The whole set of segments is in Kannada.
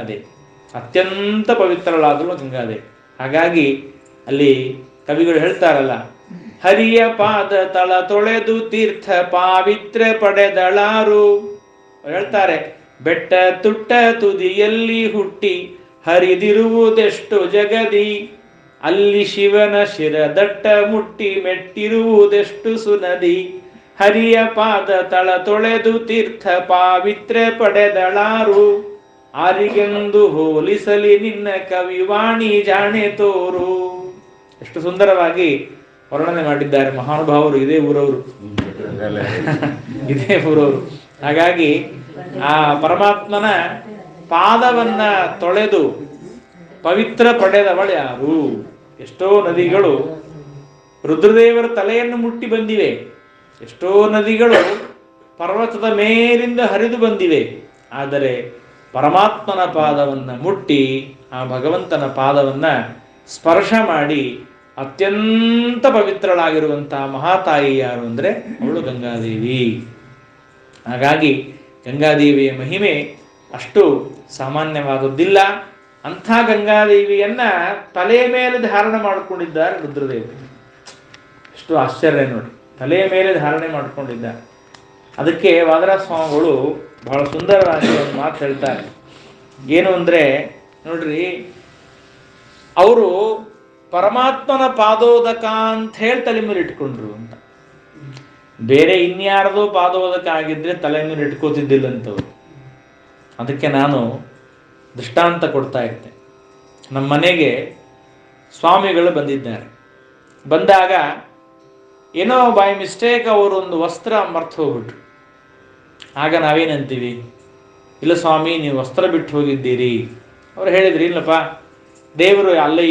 ಗಂಗಾದೇವಿ ಅತ್ಯಂತ ಪವಿತ್ರಳಾದಳು ಗಂಗಾದೇವಿ. ಹಾಗಾಗಿ ಅಲ್ಲಿ ಕವಿಗಳು ಹೇಳ್ತಾರಲ್ಲ, ಹರಿಯ ಪಾದ ತಳ ತೊಳೆದು ತೀರ್ಥ ಪಾವಿತ್ರ ಪಡೆದಳಾರು. ಹೇಳ್ತಾರೆ, ಬೆಟ್ಟ ತುಟ್ಟ ತುದಿಯಲ್ಲಿ ಹುಟ್ಟಿ ಹರಿದಿರುವುದೆಷ್ಟು ಜಗದಿ, ಅಲ್ಲಿ ಶಿವನ ಶಿರದಟ್ಟ ಮುಟ್ಟಿ ಮೆಟ್ಟಿರುವುದೆಷ್ಟು ಸುನದಿ. ಹರಿಯ ಪಾದ ತಳ ತೊಳೆದು ತೀರ್ಥ ಪಾವಿತ್ರ ಪಡೆದಳಾರು, ಆರಿಗೆಂದು ಹೋಲಿಸಲಿ ನಿನ್ನ ಕವಿವಾಣಿ ಜಾಣೆ ತೋರು. ಎಷ್ಟು ಸುಂದರವಾಗಿ ವರ್ಣನೆ ಮಾಡಿದ್ದಾರೆ ಮಹಾನುಭಾವರು. ಇದೇ ಊರವರು ಇದೇ ಊರವರು. ಹಾಗಾಗಿ ಆ ಪರಮಾತ್ಮನ ಪಾದವನ್ನ ತೊಳೆದು ಪವಿತ್ರ ಪಡೆದವಳು ಯಾರು? ಎಷ್ಟೋ ನದಿಗಳು ರುದ್ರದೇವರ ತಲೆಯನ್ನು ಮುಟ್ಟಿ ಬಂದಿವೆ, ಎಷ್ಟೋ ನದಿಗಳು ಪರ್ವತದ ಮೇಲಿಂದ ಹರಿದು ಬಂದಿವೆ. ಆದರೆ ಪರಮಾತ್ಮನ ಪಾದವನ್ನ ಮುಟ್ಟಿ ಆ ಭಗವಂತನ ಪಾದವನ್ನ ಸ್ಪರ್ಶ ಮಾಡಿ ಅತ್ಯಂತ ಪವಿತ್ರಳಾಗಿರುವಂತಹ ಮಹಾತಾಯಿ ಯಾರು ಅಂದ್ರೆ ಅವಳು ಗಂಗಾದೇವಿ. ಹಾಗಾಗಿ ಗಂಗಾದೇವಿಯ ಮಹಿಮೆ ಅಷ್ಟು ಸಾಮಾನ್ಯವಾದದ್ದಿಲ್ಲ. ಅಂಥ ಗಂಗಾದೇವಿಯನ್ನ ತಲೆಯ ಮೇಲೆ ಧಾರಣೆ ಮಾಡಿಕೊಂಡಿದ್ದಾರೆ ರುದ್ರದೇವರು. ಎಷ್ಟು ಆಶ್ಚರ್ಯ ನೋಡಿ, ತಲೆಯ ಮೇಲೆ ಧಾರಣೆ ಮಾಡಿಕೊಂಡಿದ್ದಾರೆ. ಅದಕ್ಕೆ ವಾದರಾಜ ಸ್ವಾಮಿಗಳು ಬಹಳ ಸುಂದರವಾಗಿ ಒಂದು ಮಾತು ಹೇಳ್ತಾರೆ. ಏನು ಅಂದ್ರೆ ನೋಡ್ರಿ, ಅವರು ಪರಮಾತ್ಮನ ಪಾದೋದಕ ಅಂತ ಹೇಳಿ ತಲೆ ಮೇಲೆ ಇಟ್ಕೊಂಡ್ರು ಅಂತ. ಬೇರೆ ಇನ್ಯಾರದೋ ಪಾದೋದಕ ಆಗಿದ್ರೆ ತಲೆ ಮೇಲೆ ಇಟ್ಕೋತಿದ್ದಿಲ್ಲಂತವ್ರು. ಅದಕ್ಕೆ ನಾನು ದೃಷ್ಟಾಂತ ಕೊಡ್ತಾ ಇದ್ದೆ. ನಮ್ಮ ಮನೆಗೆ ಸ್ವಾಮಿಗಳು ಬಂದಿದ್ದಾರೆ. ಬಂದಾಗ ಏನೋ ಬೈ ಮಿಸ್ಟೇಕ್ ಅವರು ಒಂದು ವಸ್ತ್ರ ಮರ್ತು ಹೋಗ್ಬಿಟ್ರು. ಆಗ ನಾವೇನಂತೀವಿ, ಇಲ್ಲ ಸ್ವಾಮಿ ನೀವು ವಸ್ತ್ರ ಬಿಟ್ಟು ಹೋಗಿದ್ದೀರಿ. ಅವ್ರು ಹೇಳಿದ್ರಿ, ಇಲ್ಲಪ್ಪ ದೇವರು ಅಲ್ಲೇ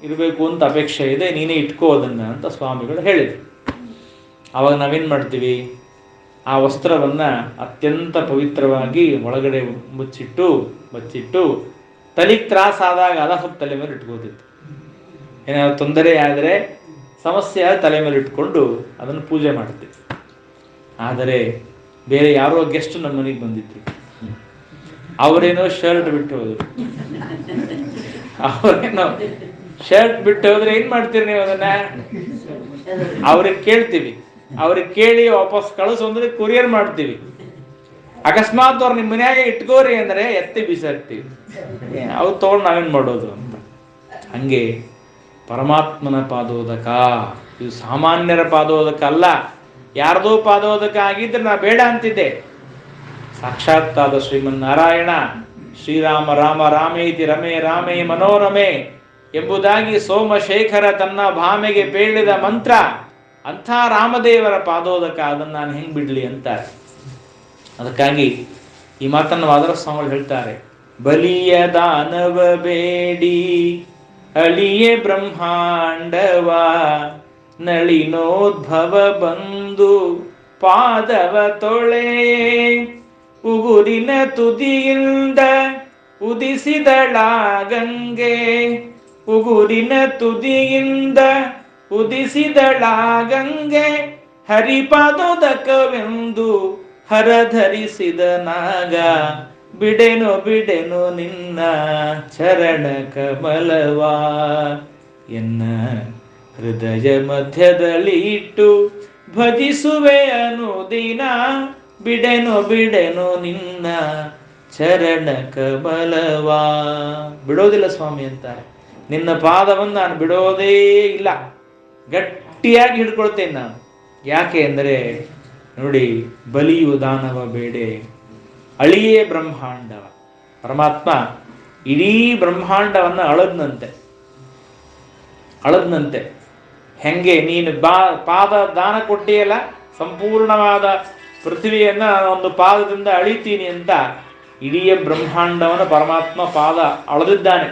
ಇರಬೇಕು ಅಂತ ಅಪೇಕ್ಷೆ ಇದೆ, ನೀನೇ ಇಟ್ಕೋ ಅದನ್ನ ಅಂತ ಸ್ವಾಮಿಗಳು ಹೇಳಿದ್ರು. ಆವಾಗ ನಾವೇನು ಮಾಡ್ತೀವಿ, ಆ ವಸ್ತ್ರವನ್ನು ಅತ್ಯಂತ ಪವಿತ್ರವಾಗಿ ಒಳಗಡೆ ಬಚ್ಚಿಟ್ಟು ತಲೆಗೆ ತ್ರಾಸಾದಾಗ ಅದ ಸ್ವಲ್ಪ ತಲೆ ಮೇಲೆ ಇಟ್ಕೋತಿತ್ತು. ಏನಾದ್ರು ತೊಂದರೆ ಆದರೆ ಸಮಸ್ಯೆ ತಲೆ ಮೇಲೆ ಇಟ್ಕೊಂಡು ಅದನ್ನು ಪೂಜೆ ಮಾಡ್ತೀವಿ. ಆದರೆ ಬೇರೆ ಯಾರೋ ಗೆಸ್ಟ್ ನಮ್ಮ ಮನೆಗೆ ಬಂದಿದ್ರು, ಅವರೇನೋ ಶರ್ಟ್ ಬಿಟ್ಟು ಹೋದ್ರು. ಅವರೇನೋ ಶರ್ಟ್ ಬಿಟ್ಟು ಹೋದ್ರೆ ಏನ್ ಮಾಡ್ತೀರಿ ನೀವು? ಅದನ್ನ ಅವ್ರಿಗೆ ಕೇಳ್ತೀವಿ, ಅವ್ರಿಗೆ ಕೇಳಿ ವಾಪಸ್ ಕಳಿಸು ಅಂದ್ರೆ ಕೊರಿಯರ್ ಮಾಡ್ತೀವಿ. ಅಕಸ್ಮಾತ್ ಅವ್ರು ನಿಮ್ಮ ಮನ್ಯಾಗ ಇಟ್ಕೋರಿ ಅಂದ್ರೆ ಎತ್ತಿ ಬಿಸಾಕ್ತೀವಿ. ಅವ್ರು ತಗೊಂಡು ನಾವೇನ್ ಮಾಡೋದು ಅಂತ. ಹಂಗೆ ಪರಮಾತ್ಮನ ಪಾದೋದಕ ಇದು ಸಾಮಾನ್ಯರ ಪಾದೋದಕ ಅಲ್ಲ. ಯಾರ್ದೋ ಪಾದೋದಕ ಆಗಿದ್ರೆ ನಾ ಬೇಡ ಅಂತಿದ್ದೆ. ಸಾಕ್ಷಾತ್ತಾದ ಶ್ರೀಮನ್ನಾರಾಯಣ ಶ್ರೀರಾಮ ರಾಮ ರಾಮೇತಿ ರಮೇ ರಾಮೇ ಮನೋರಮೆ ಎಂಬುದಾಗಿ ಸೋಮಶೇಖರ ತನ್ನ ಭಾಮೆಗೆ ಪೇಳಿದ ಮಂತ್ರ. ಅಂಥ ರಾಮದೇವರ ಪಾದೋದಕ, ಅದನ್ನು ನಾನು ಹೆಂಗ್ ಬಿಡ್ಲಿ ಅಂತ. ಅದಕ್ಕಾಗಿ ಈ ಮಾತನ್ನು ವಾದರಾಜ ಸ್ವಾಮಿಗಳು ಹೇಳ್ತಾರೆ, ಬಲಿಯ ದಾನವ ಬೇಡಿ ಅಳಿಯೇ ಬ್ರಹ್ಮಾಂಡವ, ನಳಿನೋದ್ಭವ ಬಂದು ಪಾದವ ತೊಳೆ, ಉಗುರಿನ ತುದಿಯಿಂದ ಉದಿಸಿದಳ ಗಂಗೆ, ಉಗುರಿನ ತುದಿಯಿಂದ ಉದಿಸಿದಳ ಗಂಗೆ, ಹರಿಪಾದೋದಕವೆಂದು ಹರಧರಿಸಿದ ನಾಗ, ಬಿಡೆನು ನಿನ್ನ ಚರಣ ಕಮಲವಾ, ಎನ್ನ ಹೃದಯ ಮಧ್ಯದಲ್ಲಿ ಇಟ್ಟು ಭಜಿಸುವೆ ಅನುದಿನ, ಬಿಡೆನು ನಿನ್ನ ಚರಣ ಕಮಲವಾ. ಬಿಡೋದಿಲ್ಲ ಸ್ವಾಮಿ ಅಂತಾರೆ, ನಿನ್ನ ಪಾದವನ್ನು ನಾನು ಬಿಡೋದೇ ಇಲ್ಲ, ಗಟ್ಟಿಯಾಗಿ ಹಿಡ್ಕೊಳ್ತೇನೆ ನಾನು. ಯಾಕೆ ಅಂದರೆ ನೋಡಿ, ಬಲಿಯು ದಾನವ ಬೇಡೆ ಅಳಿಯೇ ಬ್ರಹ್ಮಾಂಡವ. ಪರಮಾತ್ಮ ಇಡೀ ಬ್ರಹ್ಮಾಂಡವನ್ನು ಅಳದ್ನಂತೆ. ಹೆಂಗೆ ನೀನು ಪಾದ ದಾನ ಕೊಟ್ಟಿಯಲ್ಲ, ಸಂಪೂರ್ಣವಾದ ಪೃಥ್ವಿಯನ್ನ ಒಂದು ಪಾದದಿಂದ ಅಳಿತೀನಿ ಅಂತ ಇಡೀ ಬ್ರಹ್ಮಾಂಡವನ್ನು ಪರಮಾತ್ಮ ಪಾದ ಅಳದಿದ್ದಾನೆ,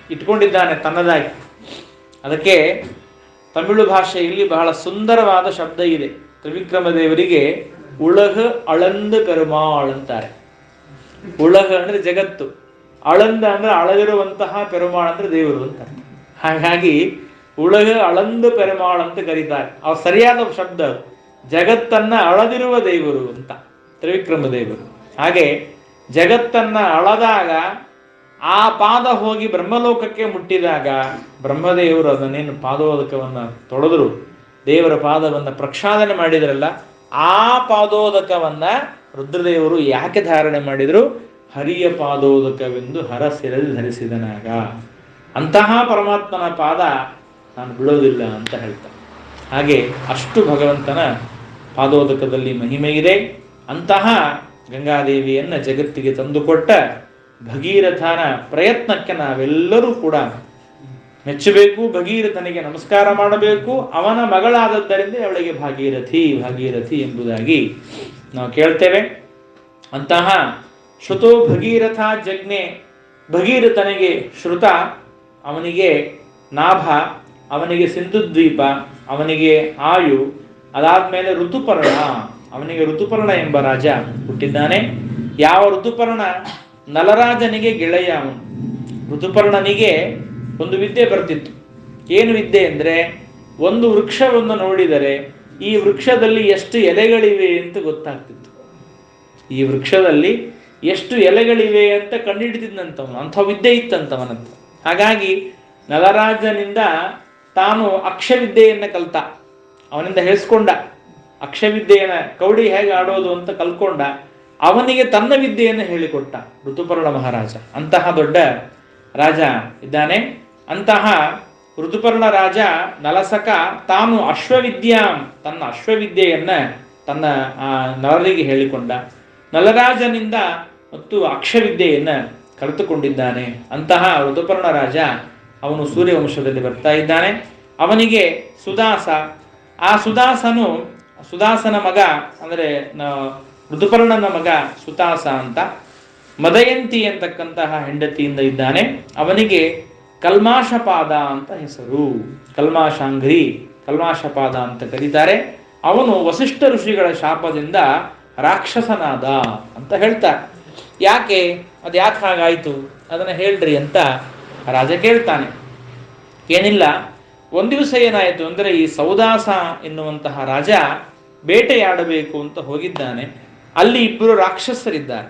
ಇಟ್ಕೊಂಡಿದ್ದಾನೆ ತನ್ನದಾಗಿ. ಅದಕ್ಕೆ ತಮಿಳು ಭಾಷೆಯಲ್ಲಿ ಬಹಳ ಸುಂದರವಾದ ಶಬ್ದ ಇದೆ. ತ್ರಿವಿಕ್ರಮ ದೇವರಿಗೆ ಉಳಹ ಅಳಂದು ಪೆರುಮಾಳ್ ಅಂತಾರೆ. ಉಳಹ ಅಂದ್ರೆ ಜಗತ್ತು, ಅಳಂದ ಅಂದ್ರೆ ಅಳದಿರುವಂತಹ ಪೆರುಮಾಳ್ ಅಂದ್ರೆ ದೇವರು ಅಂತಾರೆ. ಹಾಗಾಗಿ ಉಳಹ ಅಳಂದು ಪೆರುಮಾಳ್ ಅಂತ ಕರೀತಾರೆ. ಅವ್ರು ಸರಿಯಾದ ಶಬ್ದ, ಜಗತ್ತನ್ನ ಅಳದಿರುವ ದೇವರು ಅಂತ ತ್ರಿವಿಕ್ರಮ ದೇವರು. ಹಾಗೆ ಜಗತ್ತನ್ನ ಅಳದಾಗ ಆ ಪಾದ ಹೋಗಿ ಬ್ರಹ್ಮಲೋಕಕ್ಕೆ ಮುಟ್ಟಿದಾಗ ಬ್ರಹ್ಮದೇವರು ಅದನ್ನೇನು ಪಾದೋದಕವನ್ನು ತೊಳೆದ್ರು, ದೇವರ ಪಾದವನ್ನು ಪ್ರಕ್ಷಾಳನೆ ಮಾಡಿದ್ರಲ್ಲ, ಆ ಪಾದೋದಕವನ್ನ ರುದ್ರದೇವರು ಯಾಕೆ ಧಾರಣೆ ಮಾಡಿದ್ರು? ಹರಿಯ ಪಾದೋದಕವೆಂದು ಹರಸಿರಲ್ಲಿ ಧರಿಸಿದನಾಗ ಅಂತಹ ಪರಮಾತ್ಮನ ಪಾದ ನಾನು ಬಿಡೋದಿಲ್ಲ ಅಂತ ಹೇಳ್ತಾರೆ. ಹಾಗೆ ಅಷ್ಟು ಭಗವಂತನ ಪಾದೋದಕದಲ್ಲಿ ಮಹಿಮೆ ಇದೆ. ಅಂತಹ ಗಂಗಾದೇವಿಯನ್ನ ಜಗತ್ತಿಗೆ ತಂದುಕೊಟ್ಟ ಭಗೀರಥನ ಪ್ರಯತ್ನಕ್ಕೆ ನಾವೆಲ್ಲರೂ ಕೂಡ ಮೆಚ್ಚಬೇಕು. ಭಗೀರಥನಿಗೆ ನಮಸ್ಕಾರ ಮಾಡಬೇಕು. ಅವನ ಮಗಳಾದದ್ದರಿಂದ ಅವಳಿಗೆ ಭಾಗೀರಥಿ ಭಾಗೀರಥಿ ಎಂಬುದಾಗಿ ನಾವು ಕೇಳ್ತೇವೆ. ಅಂತಹ ಶ್ರುತೋ ಭಗೀರಥ ಜಜ್ಞೆ, ಭಗೀರಥನಿಗೆ ಶ್ರುತ, ಅವನಿಗೆ ನಾಭ, ಅವನಿಗೆ ಸಿಂಧುದ್ವೀಪ, ಅವನಿಗೆ ಆಯು, ಅದಾದ್ಮೇಲೆ ಋತುಪರ್ಣ, ಅವನಿಗೆ ಋತುಪರ್ಣ ಎಂಬ ರಾಜ ಹುಟ್ಟಿದ್ದಾನೆ. ಯಾವ ಋತುಪರ್ಣ? ನಲರಾಜನಿಗೆ ಗೆಳೆಯ ಅವನು. ಋತುಪರ್ಣನಿಗೆ ಒಂದು ವಿದ್ಯೆ ಬರ್ತಿತ್ತು. ಏನು ವಿದ್ಯೆ ಅಂದ್ರೆ, ಒಂದು ವೃಕ್ಷವನ್ನು ನೋಡಿದರೆ ಈ ವೃಕ್ಷದಲ್ಲಿ ಎಷ್ಟು ಎಲೆಗಳಿವೆ ಅಂತ ಗೊತ್ತಾಗ್ತಿತ್ತು. ಈ ವೃಕ್ಷದಲ್ಲಿ ಎಷ್ಟು ಎಲೆಗಳಿವೆ ಅಂತ ಕಂಡುಹಿಡಿತಿದ್ದಂಥವನು. ಅಂಥ ವಿದ್ಯೆ ಇತ್ತಂತವನಂತ. ಹಾಗಾಗಿ ನಲರಾಜನಿಂದ ತಾನು ಅಕ್ಷವಿದ್ಯೆಯನ್ನ ಕಲ್ತ, ಅವನಿಂದ ಹೇಳಿಸ್ಕೊಂಡ. ಅಕ್ಷವಿದ್ಯೆಯನ್ನ ಕೌಡಿ ಹೇಗೆ ಆಡೋದು ಅಂತ ಕಲ್ಕೊಂಡ. ಅವನಿಗೆ ತನ್ನ ವಿದ್ಯೆಯನ್ನು ಹೇಳಿಕೊಟ್ಟ ಋತುಪರ್ಣ ಮಹಾರಾಜ. ಅಂತಹ ದೊಡ್ಡ ರಾಜ ಇದ್ದಾನೆ. ಅಂತಹ ಋತುಪರ್ಣ ರಾಜ ನಲಸಕ ತಾನು ಅಶ್ವವಿದ್ಯಾಂ, ತನ್ನ ಅಶ್ವವಿದ್ಯೆಯನ್ನ ತನ್ನ ನಲರಿಗೆ ಹೇಳಿಕೊಂಡ. ನಲರಾಜನಿಂದ ಮತ್ತು ಅಕ್ಷವಿದ್ಯೆಯನ್ನ ಕಲಿತುಕೊಂಡಿದ್ದಾನೆ. ಅಂತಹ ಋತುಪರ್ಣ ರಾಜ ಅವನು ಸೂರ್ಯವಂಶದಲ್ಲಿ ಬರ್ತಾ ಇದ್ದಾನೆ. ಅವನಿಗೆ ಸುದಾಸ, ಆ ಸುದಾಸನ ಮಗ ಅಂದರೆ ಋತುಪರ್ಣನ ಮಗ ಸುತಾಸ ಅಂತ, ಮದಯಂತಿ ಅಂತಕ್ಕಂತಹ ಹೆಂಡತಿಯಿಂದ ಇದ್ದಾನೆ. ಅವನಿಗೆ ಕಲ್ಮಾಶಪಾದ ಅಂತ ಹೆಸರು. ಕಲ್ಮಾಶಾಂಗ್ರಿ, ಕಲ್ಮಾಶಪಾದ ಅಂತ ಕರೀತಾರೆ. ಅವನು ವಸಿಷ್ಠ ಋಷಿಗಳ ಶಾಪದಿಂದ ರಾಕ್ಷಸನಾದ ಅಂತ ಹೇಳ್ತಾರೆ. ಯಾಕೆ ಹಾಗಾಯ್ತು ಅದನ್ನ ಹೇಳ್ರಿ ಅಂತ ರಾಜ ಕೇಳ್ತಾನೆ. ಏನಿಲ್ಲ, ಒಂದ್ ದಿವಸ ಏನಾಯಿತು ಅಂದ್ರೆ, ಈ ಸೌದಾಸ ಎನ್ನುವಂತಹ ರಾಜ ಬೇಟೆಯಾಡಬೇಕು ಅಂತ ಹೋಗಿದ್ದಾನೆ. ಅಲ್ಲಿ ಇಬ್ಬರು ರಾಕ್ಷಸರಿದ್ದಾರೆ.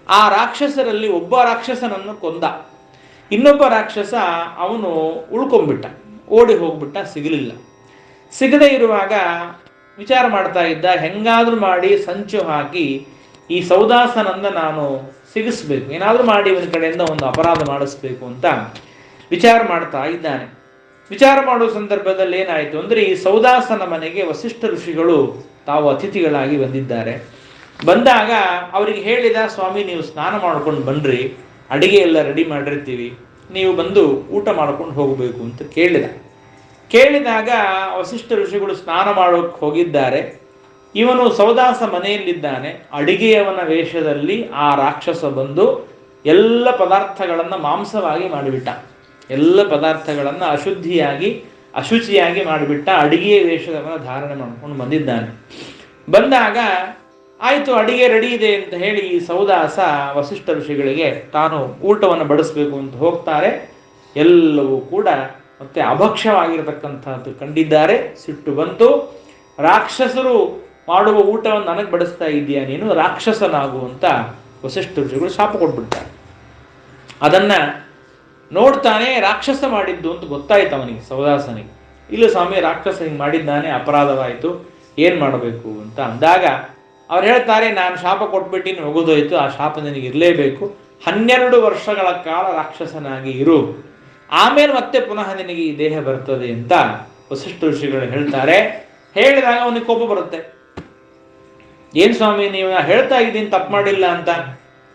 ಆ ರಾಕ್ಷಸರಲ್ಲಿ ಒಬ್ಬ ರಾಕ್ಷಸನನ್ನು ಕೊಂದ. ಇನ್ನೊಬ್ಬ ರಾಕ್ಷಸ ಅವನು ಉಳ್ಕೊಂಡ್ಬಿಟ್ಟ, ಓಡಿ ಹೋಗ್ಬಿಟ್ಟ, ಸಿಗಲಿಲ್ಲ. ಸಿಗದೆ ಇರುವಾಗ ವಿಚಾರ ಮಾಡ್ತಾ ಇದ್ದ, ಹೆಂಗಾದ್ರೂ ಮಾಡಿ ಸಂಚು ಹಾಕಿ ಈ ಸೌದಾಸನನ್ನ ನಾನು ಸಿಗಿಸ್ಬೇಕು, ಏನಾದ್ರೂ ಮಾಡಿ ಇವನ ಕಡೆಯಿಂದ ಒಂದು ಅಪರಾಧ ಮಾಡಿಸ್ಬೇಕು ಅಂತ ವಿಚಾರ ಮಾಡ್ತಾ ಇದ್ದಾನೆ. ವಿಚಾರ ಮಾಡುವ ಸಂದರ್ಭದಲ್ಲಿ ಏನಾಯಿತು ಅಂದ್ರೆ, ಈ ಸೌದಾಸನ ಮನೆಗೆ ವಸಿಷ್ಠ ಋಷಿಗಳು ತಾವು ಅತಿಥಿಗಳಾಗಿ ಬಂದಿದ್ದಾರೆ. ಬಂದಾಗ ಅವರಿಗೆ ಹೇಳಿದ, ಸ್ವಾಮಿ ನೀವು ಸ್ನಾನ ಮಾಡ್ಕೊಂಡು ಬನ್ರಿ, ಅಡಿಗೆ ಎಲ್ಲ ರೆಡಿ ಮಾಡಿರ್ತೀವಿ, ನೀವು ಬಂದು ಊಟ ಮಾಡ್ಕೊಂಡು ಹೋಗಬೇಕು ಅಂತ ಕೇಳಿದಾಗ ವಸಿಷ್ಠ ಋಷಿಗಳು ಸ್ನಾನ ಮಾಡೋಕೆ ಹೋಗಿದ್ದಾರೆ. ಇವನು ಸೌದಾಸ ಮನೆಯಲ್ಲಿದ್ದಾನೆ. ಅಡಿಗೆಯವನ ವೇಷದಲ್ಲಿ ಆ ರಾಕ್ಷಸ ಬಂದು ಎಲ್ಲ ಪದಾರ್ಥಗಳನ್ನು ಮಾಂಸವಾಗಿ ಮಾಡಿಬಿಟ್ಟ. ಎಲ್ಲ ಪದಾರ್ಥಗಳನ್ನು ಅಶುಚಿಯಾಗಿ ಮಾಡಿಬಿಟ್ಟ. ಅಡಿಗೆಯ ವೇಷದವನ ಧಾರಣೆ ಮಾಡ್ಕೊಂಡು ಬಂದಿದ್ದಾನೆ. ಬಂದಾಗ ಆಯಿತು, ಅಡಿಗೆ ರೆಡಿ ಇದೆ ಅಂತ ಹೇಳಿ ಈ ಸೌದಾಸ ವಸಿಷ್ಠ ಋಷಿಗಳಿಗೆ ತಾನು ಊಟವನ್ನು ಬಡಿಸ್ಬೇಕು ಅಂತ ಹೋಗ್ತಾರೆ. ಎಲ್ಲವೂ ಕೂಡ ಮತ್ತೆ ಅಭಕ್ಷ್ಯವಾಗಿರತಕ್ಕಂಥದ್ದು ಕಂಡಿದ್ದಾರೆ. ಸಿಟ್ಟು ಬಂತು. ರಾಕ್ಷಸರು ಮಾಡುವ ಊಟವನ್ನು ನನಗೆ ಬಡಿಸ್ತಾ ಇದೆಯಾ ನೀನು, ರಾಕ್ಷಸನಾಗು ಅಂತ ವಸಿಷ್ಠ ಋಷಿಗಳು ಶಾಪ ಕೊಟ್ಬಿಡ್ತಾರೆ. ಅದನ್ನ ನೋಡ್ತಾನೆ, ರಾಕ್ಷಸ ಮಾಡಿದ್ದು ಅಂತ ಗೊತ್ತಾಯ್ತು ಅವನಿಗೆ, ಸೌದಾಸನಿಗೆ. ಇಲ್ಲ ಸ್ವಾಮಿ, ರಾಕ್ಷಸ ಹಿಂಗೆ ಮಾಡಿದ್ದಾನೆ, ಅಪರಾಧವಾಯಿತು, ಏನ್ ಮಾಡಬೇಕು ಅಂತ ಅಂದಾಗ ಅವ್ರು ಹೇಳ್ತಾರೆ, ನಾನು ಶಾಪ ಕೊಟ್ಬಿಟ್ಟಿನಿ, ಮುಗಿದೋಯ್ತು, ಆ ಶಾಪ ನಿನಗೆ ಇರಲೇಬೇಕು, 12 ವರ್ಷಗಳ ಕಾಲ ರಾಕ್ಷಸನಾಗಿ ಇರು, ಆಮೇಲೆ ಮತ್ತೆ ಪುನಃ ನಿನಗೆ ಈ ದೇಹ ಬರ್ತದೆ ಅಂತ ವಸಿಷ್ಠ ಋಷಿಗಳು ಹೇಳ್ತಾರೆ. ಹೇಳಿದಾಗ ಅವನಿಗೆ ಕೋಪ ಬರುತ್ತೆ. ಏನ್ ಸ್ವಾಮಿ, ನೀವು ಹೇಳ್ತಾ ಇದ್ದೀನಿ ತಪ್ಪು ಮಾಡಿಲ್ಲ ಅಂತ,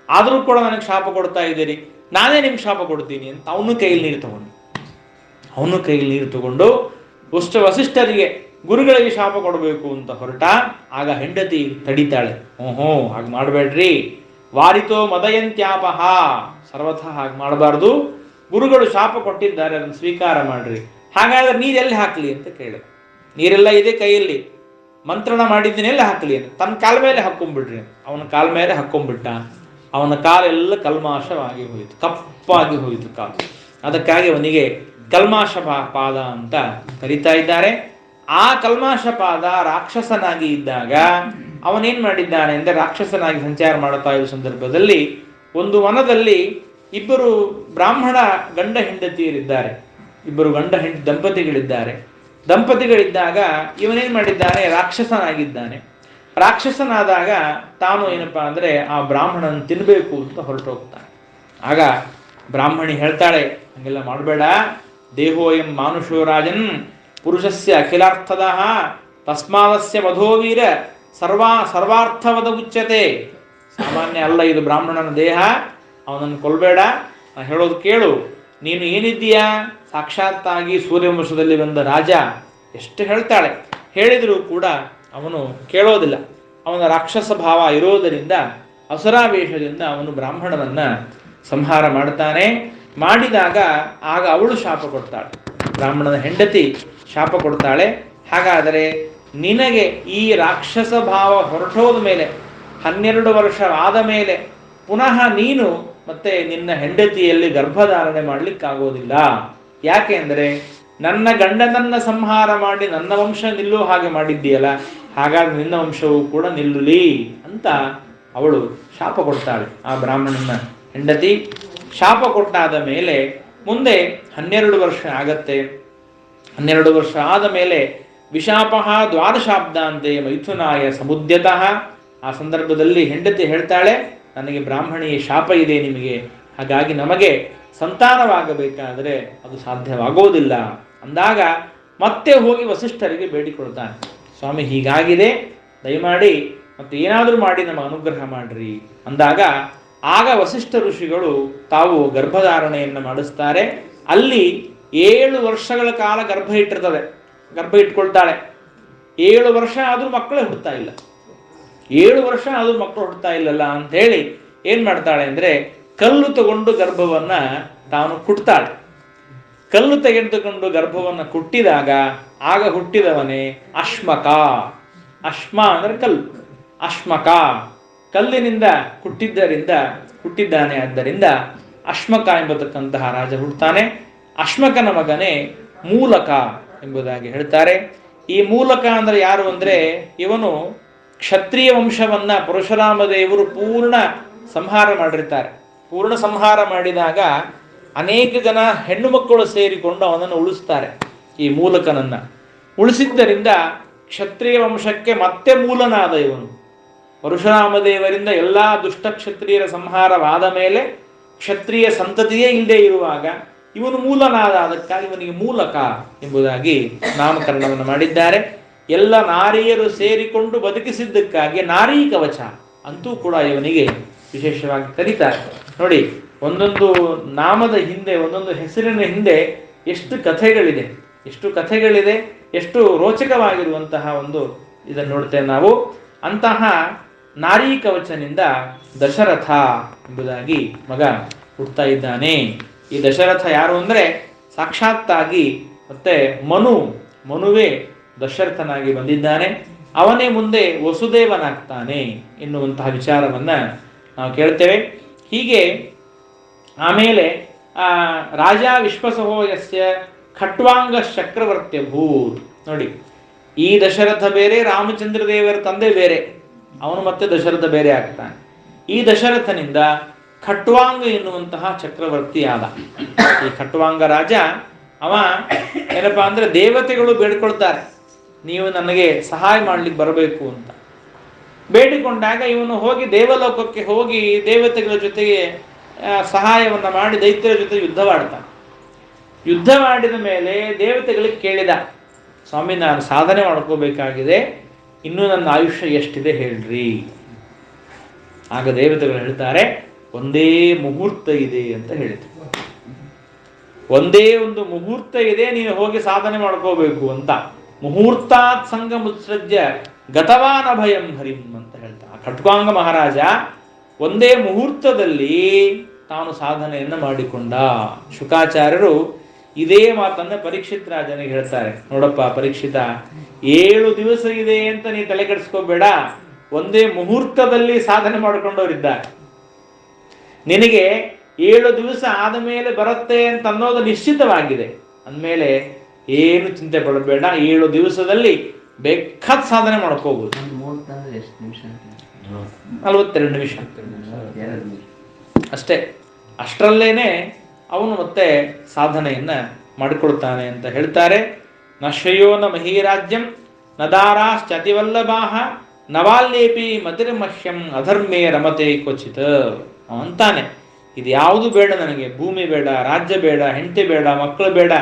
ಆದ್ರೂ ಕೂಡ ನನಗೆ ಶಾಪ ಕೊಡ್ತಾ ಇದ್ದೀರಿ, ನಾನೇ ನಿಮ್ಗೆ ಶಾಪ ಕೊಡ್ತೀನಿ ಅಂತ ಅವನು ಕೈಯಲ್ಲಿ ನೀರು ತಗೊಂಡು ವಸಿಷ್ಠರಿಗೆ, ಗುರುಗಳಿಗೆ ಶಾಪ ಕೊಡಬೇಕು ಅಂತ ಹೊರಟ. ಆಗ ಹೆಂಡತಿ ತಡಿತಾಳೆ, ಹಾಗೆ ಮಾಡಬೇಡ್ರಿ, ವಾರಿತೋ ಮದಯಂತ್ಯಾಪಹ, ಸರ್ವಥಾ ಹಾಗೆ ಮಾಡಬಾರ್ದು, ಗುರುಗಳು ಶಾಪ ಕೊಟ್ಟಿದ್ದಾರೆ, ಅದನ್ನು ಸ್ವೀಕಾರ ಮಾಡ್ರಿ. ಹಾಗಾದ್ರೆ ನೀರೆಲ್ಲಿ ಹಾಕ್ಲಿ ಅಂತ ಕೇಳಿದ. ನೀರೆಲ್ಲ ಇದೆ ಕೈಯಲ್ಲಿ, ಮಂತ್ರಣ ಮಾಡಿದ್ದೀನಿ, ಎಲ್ಲ ಹಾಕ್ಲಿ ಅಂತ ತನ್ನ ಕಾಲ ಮೇಲೆ ಹಾಕೊಂಡ್ಬಿಡ್ರಿ. ಅವನ ಕಾಲ ಮೇಲೆ ಹಾಕೊಂಡ್ಬಿಟ್ಟ. ಅವನ ಕಾಲೆಲ್ಲ ಕಲ್ಮಾಶವಾಗಿ ಹೋಯಿತು, ಕಪ್ಪಾಗಿ ಹೋಯಿತು ಕಾಲು. ಅದಕ್ಕಾಗಿ ಅವನಿಗೆ ಕಲ್ಮಾಶ ಪಾದ ಅಂತ ಕರೀತಾ ಇದ್ದಾರೆ. ಆ ಕಲ್ಮಾಶ ಪಾದ ರಾಕ್ಷಸನಾಗಿ ಇದ್ದಾಗ ಅವನೇನ್ ಮಾಡಿದ್ದಾನೆ ಅಂದ್ರೆ, ರಾಕ್ಷಸನಾಗಿ ಸಂಚಾರ ಮಾಡುತ್ತಾ ಇರುವ ಸಂದರ್ಭದಲ್ಲಿ ಒಂದು ವನದಲ್ಲಿ ಇಬ್ಬರು ಬ್ರಾಹ್ಮಣ ಗಂಡ ಹೆಂಡತಿಯರಿದ್ದಾರೆ, ಇಬ್ಬರು ದಂಪತಿಗಳಿದ್ದಾರೆ. ದಂಪತಿಗಳಿದ್ದಾಗ ಇವನೇನ್ ಮಾಡಿದ್ದಾನೆ, ರಾಕ್ಷಸನಾಗಿದ್ದಾನೆ. ರಾಕ್ಷಸನಾದಾಗ ತಾನು ಏನಪ್ಪಾ ಅಂದ್ರೆ ಆ ಬ್ರಾಹ್ಮಣನ ತಿನ್ಬೇಕು ಅಂತ ಹೊರಟೋಗ್ತಾನೆ. ಆಗ ಬ್ರಾಹ್ಮಣಿ ಹೇಳ್ತಾಳೆ, ಹಂಗೆಲ್ಲ ಮಾಡಬೇಡ, ದೇಹೋಯಂ ಮಾನುಷೋ ರಾಜನ್ ಪುರುಷಸ್ಯ ಅಖಿಲಾರ್ಥದ ತಸ್ಮಾದಸ್ಯ ವಧೋವೀರ ಸರ್ವಾರ್ಥವದ ಉಚ್ಯತೆ. ಸಾಮಾನ್ಯ ಅಲ್ಲ ಇದು ಬ್ರಾಹ್ಮಣನ ದೇಹ, ಅವನನ್ನು ಕೊಲ್ಬೇಡ, ನಾನು ಹೇಳೋದು ಕೇಳು. ನೀನು ಏನಿದ್ದೀಯಾ, ಸಾಕ್ಷಾತ್ತಾಗಿ ಸೂರ್ಯವಂಶದಲ್ಲಿ ಬಂದ ರಾಜ. ಎಷ್ಟು ಹೇಳ್ತಾಳೆ, ಹೇಳಿದರೂ ಕೂಡ ಅವನು ಕೇಳೋದಿಲ್ಲ. ಅವನ ರಾಕ್ಷಸ ಭಾವ ಇರೋದರಿಂದ ಅಸುರಾವೇಶದಿಂದ ಅವನು ಬ್ರಾಹ್ಮಣನನ್ನ ಸಂಹಾರ ಮಾಡ್ತಾನೆ. ಮಾಡಿದಾಗ ಆಗ ಅವಳು ಶಾಪ ಕೊಡ್ತಾಳೆ, ಬ್ರಾಹ್ಮಣನ ಹೆಂಡತಿ ಶಾಪ ಕೊಡ್ತಾಳೆ. ಹಾಗಾದರೆ ನಿನಗೆ ಈ ರಾಕ್ಷಸ ಭಾವ ಹೊರಟೋದ ಮೇಲೆ 12 ವರ್ಷ ಆದ ಮೇಲೆ ಪುನಃ ನೀನು ಮತ್ತೆ ನಿನ್ನ ಹೆಂಡತಿಯಲ್ಲಿ ಗರ್ಭಧಾರಣೆ ಮಾಡ್ಲಿಕ್ಕಾಗೋದಿಲ್ಲ. ಯಾಕೆ ಅಂದರೆ ನನ್ನ ಗಂಡನನ್ನ ಸಂಹಾರ ಮಾಡಿ ನನ್ನ ವಂಶ ನಿಲ್ಲೋ ಹಾಗೆ ಮಾಡಿದ್ದೀಯಲ್ಲ, ಹಾಗಾಗಿ ನಿನ್ನ ವಂಶವು ಕೂಡ ನಿಲ್ಲಲಿ ಅಂತ ಅವಳು ಶಾಪ ಕೊಡ್ತಾಳೆ. ಆ ಬ್ರಾಹ್ಮಣನ ಹೆಂಡತಿ ಶಾಪ ಕೊಟ್ಟಾದ ಮೇಲೆ ಮುಂದೆ 12 ವರ್ಷ ಆಗತ್ತೆ. 12 ವರ್ಷ ಆದ ಮೇಲೆ ವಿಶಾಪಃ ದ್ವಾದಶಾಬ್ದಾಂತೆ ಮೈಥುನಾಯ ಸಮುದ್ಯತಃ. ಆ ಸಂದರ್ಭದಲ್ಲಿ ಹೆಂಡತಿ ಹೇಳ್ತಾಳೆ, ನನಗೆ ಬ್ರಾಹ್ಮಣಿಯ ಶಾಪ ಇದೆ ನಿಮಗೆ, ಹಾಗಾಗಿ ನಮಗೆ ಸಂತಾನವಾಗಬೇಕಾದರೆ ಅದು ಸಾಧ್ಯವಾಗೋದಿಲ್ಲ ಅಂದಾಗ ಮತ್ತೆ ಹೋಗಿ ವಸಿಷ್ಠರಿಗೆ ಬೇಡಿಕೊಳ್ತಾನೆ, ಸ್ವಾಮಿ ಹೀಗಾಗಿದೆ, ದಯಮಾಡಿ ಮತ್ತೆ ಏನಾದರೂ ಮಾಡಿ ನಮ್ಮ ಅನುಗ್ರಹ ಮಾಡ್ರಿ ಅಂದಾಗ ಆಗ ವಸಿಷ್ಠ ಋಷಿಗಳು ತಾವು ಗರ್ಭಧಾರಣೆಯನ್ನು ಮಾಡಿಸ್ತಾರೆ. ಅಲ್ಲಿ 7 ವರ್ಷಗಳ ಕಾಲ ಗರ್ಭ ಇಟ್ಕೊಳ್ತಾಳೆ. 7 ವರ್ಷ ಆದರೂ ಮಕ್ಕಳೇ ಹುಡ್ತಾ ಇಲ್ಲ. 7 ವರ್ಷ ಆದರೂ ಮಕ್ಕಳು ಹುಡ್ತಾ ಇಲ್ಲಲ್ಲ ಅಂತ ಹೇಳಿ ಏನ್ ಮಾಡ್ತಾಳೆ ಅಂದ್ರೆ ಕಲ್ಲು ತಗೊಂಡು ಗರ್ಭವನ್ನ ತಾನು ಕುಟ್ತಾಳೆ. ಕಲ್ಲು ತೆಗೆದುಕೊಂಡು ಗರ್ಭವನ್ನ ಕುಟ್ಟಿದಾಗ ಆಗ ಹುಟ್ಟಿದವನೇ ಅಶ್ಮಕ. ಅಶ್ಮ ಅಂದ್ರೆ ಕಲ್ಲು, ಅಶ್ಮಕ ಕಲ್ಲಿನಿಂದ ಹುಟ್ಟಿದ್ದಾನೆ. ಆದ್ದರಿಂದ ಅಶ್ಮಕ ಎಂಬತಕ್ಕಂತಹ ರಾಜ ಹುಡ್ತಾನೆ. ಅಶ್ಮಕನ ಮಗನೇ ಮೂಲಕ ಎಂಬುದಾಗಿ ಹೇಳ್ತಾರೆ. ಈ ಮೂಲಕ ಅಂದ್ರೆ ಯಾರು ಅಂದ್ರೆ ಇವನು ಕ್ಷತ್ರಿಯ ವಂಶವನ್ನ ಪರಶುರಾಮ ದೇವರು ಪೂರ್ಣ ಸಂಹಾರ ಮಾಡಿರ್ತಾರೆ. ಪೂರ್ಣ ಸಂಹಾರ ಮಾಡಿದಾಗ ಅನೇಕ ಜನ ಹೆಣ್ಣು ಮಕ್ಕಳು ಸೇರಿಕೊಂಡು ಅವನನ್ನು ಉಳಿಸ್ತಾರೆ. ಈ ಮೂಲಕನನ್ನ ಉಳಿಸಿದ್ದರಿಂದ ಕ್ಷತ್ರಿಯ ವಂಶಕ್ಕೆ ಮತ್ತೆ ಮೂಲನಾದ ಇವನು. ಪರಶುರಾಮ ದೇವರಿಂದ ಎಲ್ಲಾ ದುಷ್ಟ ಕ್ಷತ್ರಿಯರ ಸಂಹಾರವಾದ ಮೇಲೆ ಕ್ಷತ್ರಿಯ ಸಂತತಿಯೇ ಇಲ್ಲದೆ ಇರುವಾಗ ಇವನು ಮೂಲನಾದ, ಅದಕ್ಕಾಗಿ ಇವನಿಗೆ ಮೂಲಕ ಎಂಬುದಾಗಿ ನಾಮಕರಣವನ್ನು ಮಾಡಿದ್ದಾರೆ. ಎಲ್ಲ ನಾರಿಯರು ಸೇರಿಕೊಂಡು ಬದುಕಿಸಿದ್ದಕ್ಕಾಗಿ ನಾರೀ ಕವಚ ಅಂತೂ ಕೂಡ ಇವನಿಗೆ ವಿಶೇಷವಾಗಿ ಕರೀತಾರೆ. ನೋಡಿ, ಒಂದೊಂದು ನಾಮದ ಹಿಂದೆ, ಒಂದೊಂದು ಹೆಸರಿನ ಹಿಂದೆ ಎಷ್ಟು ಕಥೆಗಳಿದೆ, ಎಷ್ಟು ರೋಚಕವಾಗಿರುವಂತಹ ಒಂದು ಇದನ್ನು ನೋಡ್ತೇವೆ ನಾವು. ಅಂತಹ ನಾರೀ ಕವಚನಿಂದ ದಶರಥ ಎಂಬುದಾಗಿ ಮಗ ಹುಡ್ತಾ ಇದ್ದಾನೆ. ಈ ದಶರಥ ಯಾರು ಅಂದ್ರೆ ಸಾಕ್ಷಾತ್ತಾಗಿ ಮತ್ತೆ ಮನುವೇ ದಶರಥನಾಗಿ ಬಂದಿದ್ದಾನೆ. ಅವನೇ ಮುಂದೆ ವಸುದೇವನಾಗ್ತಾನೆ ಎನ್ನುವಂತಹ ವಿಚಾರವನ್ನ ನಾವು ಕೇಳ್ತೇವೆ. ಹೀಗೆ ಆಮೇಲೆ ರಾಜ ವಿಶ್ವಸಹೋಯಸ್ಯ ಖಟ್ವಾಂಗ ಚಕ್ರವರ್ತ್ಯ ಭೂತ್. ನೋಡಿ, ಈ ದಶರಥ ಬೇರೆ, ರಾಮಚಂದ್ರ ದೇವರ ತಂದೆ ಬೇರೆ, ಅವನು ಮತ್ತೆ ದಶರಥ ಬೇರೆ ಆಗ್ತಾನೆ. ಈ ದಶರಥನಿಂದ ಖಟ್ವಾಂಗ ಎನ್ನುವಂತಹ ಚಕ್ರವರ್ತಿ ಆದ. ಈ ಖಟ್ವಾಂಗ ರಾಜ ಅವ ಏನಪ್ಪಾ ಅಂದ್ರೆ ದೇವತೆಗಳು ಬೇಡ್ಕೊಳ್ತಾರೆ, ನೀವು ನನಗೆ ಸಹಾಯ ಮಾಡ್ಲಿಕ್ಕೆ ಬರಬೇಕು ಅಂತ ಬೇಡಿಕೊಂಡಾಗ ಇವನು ಹೋಗಿ ದೇವಲೋಕಕ್ಕೆ ಹೋಗಿ ದೇವತೆಗಳ ಜೊತೆಗೆ ಸಹಾಯವನ್ನ ಮಾಡಿ ದೈತ್ಯರ ಜೊತೆ ಯುದ್ಧ ಮಾಡಿದ ಮೇಲೆ ದೇವತೆಗಳಿಗೆ ಕೇಳಿದ, ಸ್ವಾಮಿ ನಾನು ಸಾಧನೆ ಮಾಡ್ಕೋಬೇಕಾಗಿದೆ, ಇನ್ನೂ ನನ್ನ ಆಯುಷ್ಯ ಎಷ್ಟಿದೆ ಹೇಳ್ರಿ. ಆಗ ದೇವತೆಗಳು ಹೇಳ್ತಾರೆ, ಒಂದೇ ಮುಹೂರ್ತ ಇದೆ ಅಂತ ಹೇಳಿದ್ರು. ಒಂದೇ ಒಂದು ಮುಹೂರ್ತ ಇದೆ, ನೀನು ಹೋಗಿ ಸಾಧನೆ ಮಾಡ್ಕೋಬೇಕು ಅಂತ. ಮುಹೂರ್ತಾತ್ ಸಂಘ ಮುತ್ಸೃಜ್ಯ ಗತವಾನ ಭಯಂ ಹರಿಂ ಅಂತ ಹೇಳ್ತಾ ಖಟ್ವಾಂಗ ಮಹಾರಾಜ ಒಂದೇ ಮುಹೂರ್ತದಲ್ಲಿ ತಾನು ಸಾಧನೆಯನ್ನು ಮಾಡಿಕೊಂಡ. ಶುಕಾಚಾರ್ಯರು ಇದೇ ಮಾತನ್ನ ಪರೀಕ್ಷಿತ್ ರಾಜನಿಗೆ ಹೇಳ್ತಾರೆ, ನೋಡಪ್ಪ ಪರೀಕ್ಷಿತ, 7 ದಿವಸ ಇದೆ ಅಂತ ನೀ ತಲೆ ಕೆಡಿಸ್ಕೋಬೇಡ, ಒಂದೇ ಮುಹೂರ್ತದಲ್ಲಿ ಸಾಧನೆ ಮಾಡಿಕೊಂಡವರಿದ್ದಾರೆ. ನಿನಗೆ 7 ದಿವಸ ಆದ ಮೇಲೆ ಬರುತ್ತೆ ಅಂತ ಅನ್ನೋದು ನಿಶ್ಚಿತವಾಗಿದೆ ಅಂದಮೇಲೆ ಏನು ಚಿಂತೆ ಪಡಬೇಡ, 7 ದಿವಸದಲ್ಲಿ ಬೇಕಾದ ಸಾಧನೆ ಮಾಡ್ಕೋಬಹುದು. 42 ನಿಮಿಷ ಅಷ್ಟೇ. ಅಷ್ಟರಲ್ಲೇನೆ ಅವನು ಮತ್ತೆ ಸಾಧನೆಯನ್ನು ಮಾಡಿಕೊಳ್ತಾನೆ ಅಂತ ಹೇಳ್ತಾರೆ. ನಶ್ರೇಯೋ ನ ಮಹೀರಾಜ್ಯಂ ನದಾರಾಶ್ಚತಿವಲ್ಲಭಾಹ ನವಾಲ್ಲೇಪಿ ಮತಿರ್ಮಹ್ಯಂ ಅಧರ್ಮೇ ರಮತೆ ಕ್ವಚಿತ್ ಅಂತಾನೆ. ಇದು ಯಾವುದು ಬೇಡ ನನಗೆ, ಭೂಮಿ ಬೇಡ, ರಾಜ್ಯ ಬೇಡ, ಹೆಂಡತಿ ಬೇಡ, ಮಕ್ಕಳು ಬೇಡ,